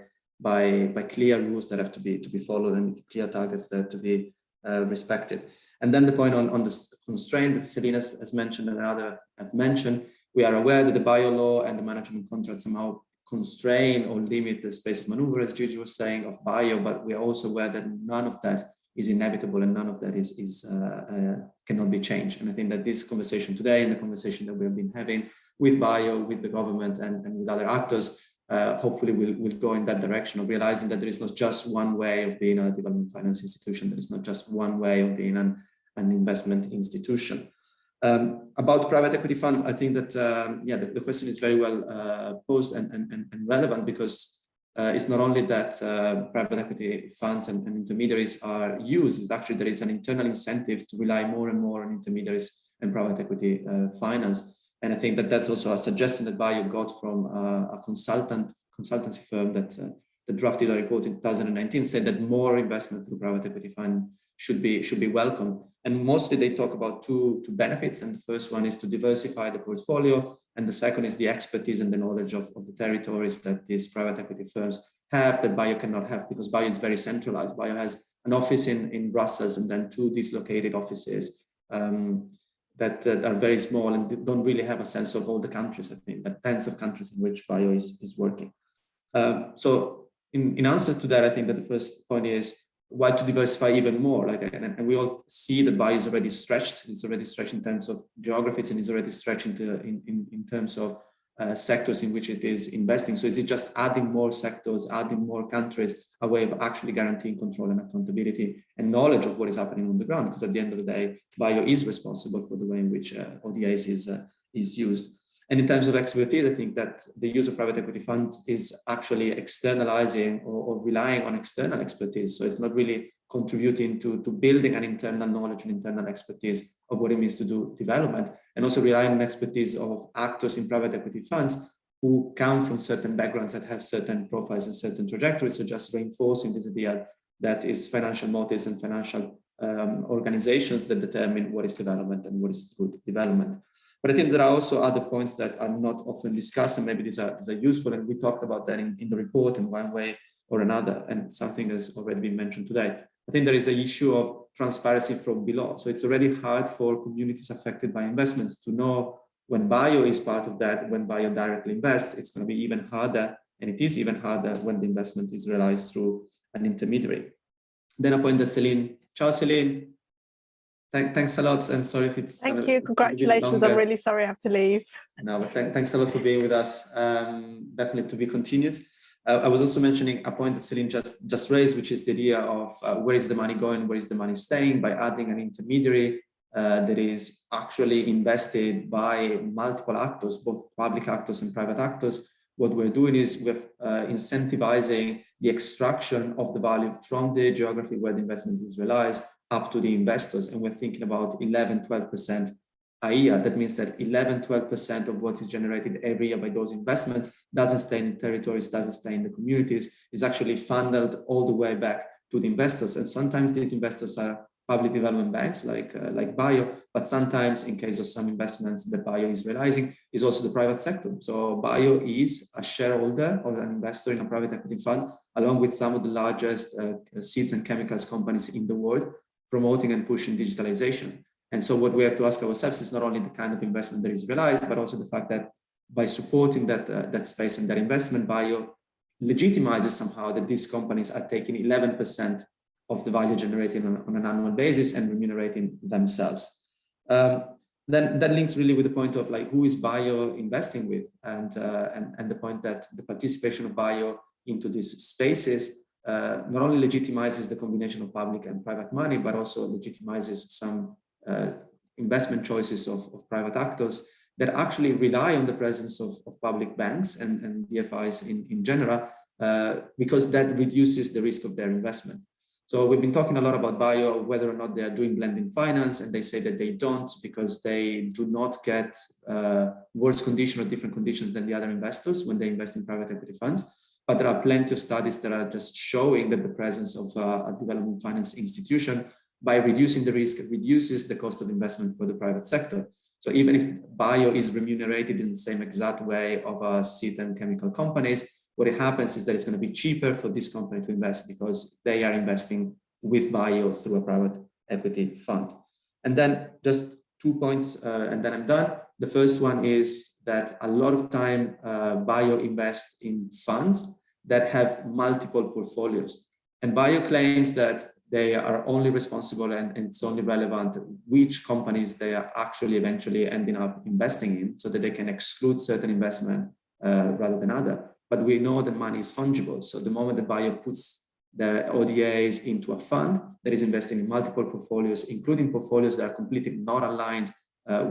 clear rules that have to be followed and clear targets that have to be respected. And then the point on the constraint that Celine has mentioned and others have mentioned, we are aware that the bio law and the management contract somehow constrain or limit the space of maneuver, as Gigi was saying, of bio, but we are also aware that none of that is inevitable and none of that cannot be changed. And I think that this conversation today and the conversation that we have been having with bio, with the government and with other actors, hopefully will go in that direction of realizing that there is not just one way of being a development finance institution. There is not just one way of being an investment institution. About private equity funds, I think that the question is very well posed and relevant, because it's not only that private equity funds and intermediaries are used, it's actually there is an internal incentive to rely more and more on intermediaries and private equity finance. And I think that that's also a suggestion that Bio got from a consultancy firm that drafted a report in 2019, said that more investment through private equity fund should be welcome. And mostly they talk about two benefits. And the first one is to diversify the portfolio. And the second is the expertise and the knowledge of the territories that these private equity firms have that Bio cannot have, because Bio is very centralized. Bio has an office in Brussels and then 2 dislocated offices that are very small and don't really have a sense of all the countries, I think, but tens of countries in which Bio is working. So in answer to that, I think that the first point is why to diversify even more. And we all see that Bio is already stretched. It's already stretched in terms of geographies, and it's already stretched in terms of sectors in which it is investing. So is it just adding more sectors, adding more countries, a way of actually guaranteeing control and accountability and knowledge of what is happening on the ground? Because at the end of the day, Bio is responsible for the way in which ODAs is used. And in terms of expertise, I think that the use of private equity funds is actually externalizing or relying on external expertise. So it's not really contributing to building an internal knowledge and internal expertise of what it means to do development, and also relying on expertise of actors in private equity funds who come from certain backgrounds that have certain profiles and certain trajectories. So just reinforcing this idea that is financial motives and financial organizations that determine what is development and what is good development. But I think there are also other points that are not often discussed, and maybe these are useful. And we talked about that in the report in one way or another, and something has already been mentioned today. I think there is an issue of transparency from below. So it's already hard for communities affected by investments to know when Bio is part of that, when Bio directly invests. It's going to be even harder, and it is even harder when the investment is realized through an intermediary. Then a point that Celine, ciao Celine. Thanks a lot, and sorry if it's thank you. Congratulations. I'm really sorry I have to leave. No, but thanks a lot for being with us. Definitely to be continued. I was also mentioning a point that Celine just raised, which is the idea of where is the money going, where is the money staying, by adding an intermediary that is actually invested by multiple actors, both public actors and private actors. What we're doing is we're incentivizing the extraction of the value from the geography where the investment is realized up to the investors. And we're thinking about 11-12% a year. That means that 11-12% of what is generated every year by those investments doesn't stay in territories, doesn't stay in the communities, is actually funneled all the way back to the investors. And sometimes these investors are public development banks like Bio, but sometimes in case of some investments that Bio is realizing is also the private sector. So Bio is a shareholder or an investor in a private equity fund, along with some of the largest seeds and chemicals companies in the world, promoting and pushing digitalization. And so what we have to ask ourselves is not only the kind of investment that is realized, but also the fact that by supporting that space and that investment, Bio legitimizes somehow that these companies are taking 11% of the value generated on an annual basis and remunerating themselves. Then that links really with the point of like, who is Bio investing with? And the point that the participation of Bio into these spaces not only legitimizes the combination of public and private money, but also legitimizes some investment choices of private actors that actually rely on the presence of public banks and DFIs in general, because that reduces the risk of their investment. So we've been talking a lot about Bio, whether or not they are doing blending finance, and they say that they don't because they do not get worse conditions or different conditions than the other investors when they invest in private equity funds. But there are plenty of studies that are just showing that the presence of a development finance institution, by reducing the risk, reduces the cost of investment for the private sector. So even if bio is remunerated in the same exact way of seed and chemical companies, what it happens is that it's going to be cheaper for this company to invest because they are investing with bio through a private equity fund. And then just 2 points, and then I'm done. The first one is that a lot of time bio invest in funds that have multiple portfolios. And bio claims that they are only responsible and it's only relevant which companies they are actually eventually ending up investing in so that they can exclude certain investment rather than other. But we know that money is fungible. So the moment that bio puts the ODAs into a fund that is investing in multiple portfolios, including portfolios that are completely not aligned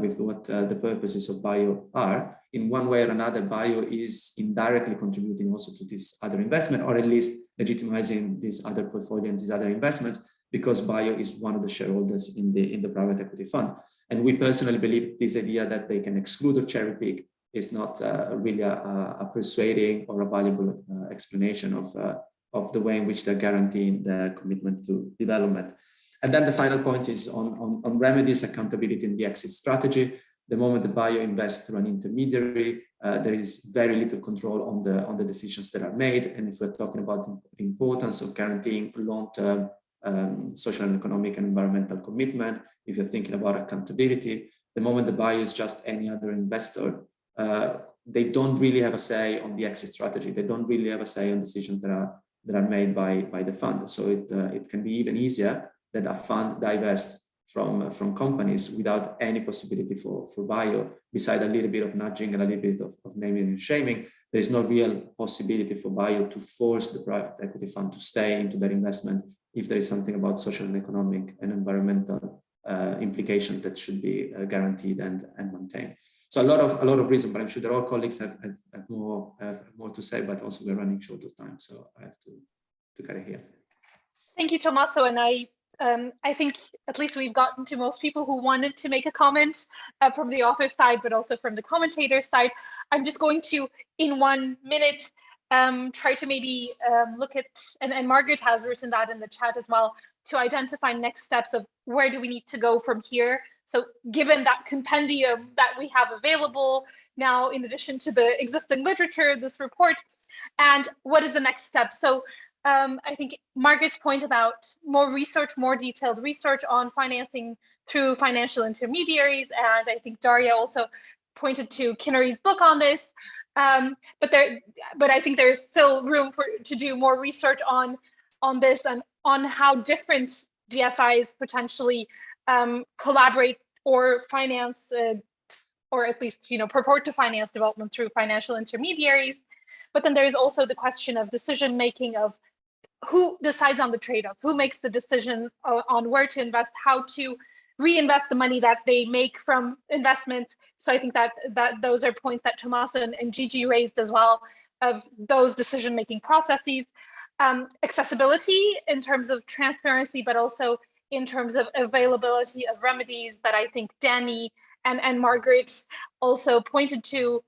with what the purposes of bio are, in one way or another, bio is indirectly contributing also to this other investment, or at least legitimizing this other portfolio and these other investments, because bio is one of the shareholders in the private equity fund. And we personally believe this idea that they can exclude or cherry pick is not really a persuading or a valuable explanation of the way in which they're guaranteeing their commitment to development. And then the final point is on remedies, accountability, and the exit strategy. The moment the bio invests through an intermediary, there is very little control on the decisions that are made. And if we're talking about the importance of guaranteeing long-term social and economic and environmental commitment, if you're thinking about accountability, the moment the bio is just any other investor, they don't really have a say on the exit strategy. They don't really have a say on decisions that are made by the fund. So it can be even easier that a fund divests from companies without any possibility for bio, beside a little bit of nudging and a little bit of naming and shaming. There is no real possibility for bio to force the private equity fund to stay into their investment if there is something about social and economic and environmental implications that should be guaranteed and maintained. So a lot of reasons, but I'm sure that all colleagues have more to say, but also we're running short of time, so I have to cut it here. Thank you, Tommaso, and I think at least we've gotten to most people who wanted to make a comment from the author side, but also from the commentator side. I'm just going to, in 1 minute, try to maybe look at, and Margaret has written that in the chat as well, to identify next steps of where do we need to go from here. So given that compendium that we have available now, in addition to the existing literature, this report, and what is the next step? So I think Margaret's point about more research, more detailed research on financing through financial intermediaries, and I think Daria also pointed to Kinnery's book on this. But I think there's still room to do more research on this and on how different DFIs potentially collaborate or finance, or at least purport to finance development through financial intermediaries. But then there is also the question of decision making, of who decides on the trade-off, who makes the decisions on where to invest, how to reinvest the money that they make from investments. So I think that those are points that Tommaso and Gigi raised as well, of those decision-making processes. Accessibility in terms of transparency, but also in terms of availability of remedies that I think Danny and Margaret also pointed to.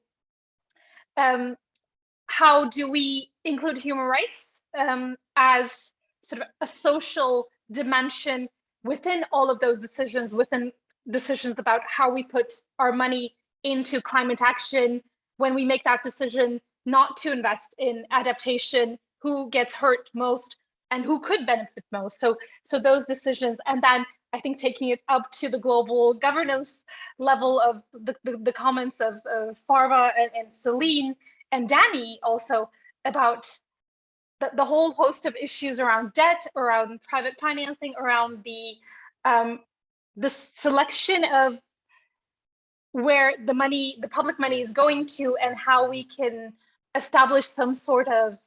How do we include human rights as sort of a social dimension within all of those decisions, within decisions about how we put our money into climate action, when we make that decision not to invest in adaptation, who gets hurt most and who could benefit most. So those decisions, and then I think taking it up to the global governance level of the comments of Farwa and Celine and Danny also about the whole host of issues around debt, around private financing, around the selection of where the public money is going to, and how we can establish some sort of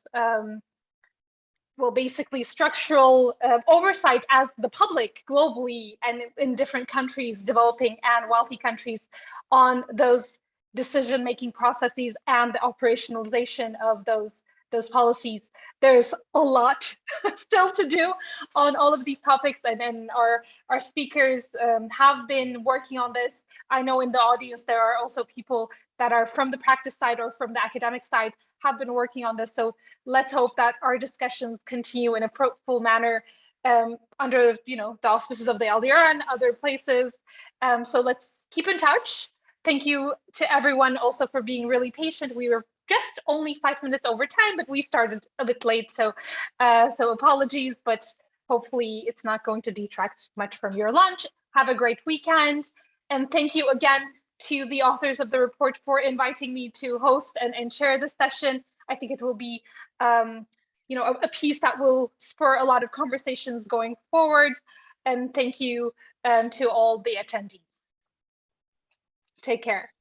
well, basically structural oversight as the public globally and in different countries, developing and wealthy countries, on those decision-making processes and the operationalization of those policies. There's a lot still to do on all of these topics, and our speakers have been working on this. I know in the audience there are also people that are from the practice side or from the academic side, have been working on this. So let's hope that our discussions continue in a fruitful manner under the auspices of the LDR and other places, So let's keep in touch. Thank you to everyone also for being really patient. We were just only 5 minutes over time, but we started a bit late. So apologies, but hopefully it's not going to detract much from your lunch. Have a great weekend. And thank you again to the authors of the report for inviting me to host and share this session. I think it will be a piece that will spur a lot of conversations going forward. And thank you to all the attendees. Take care.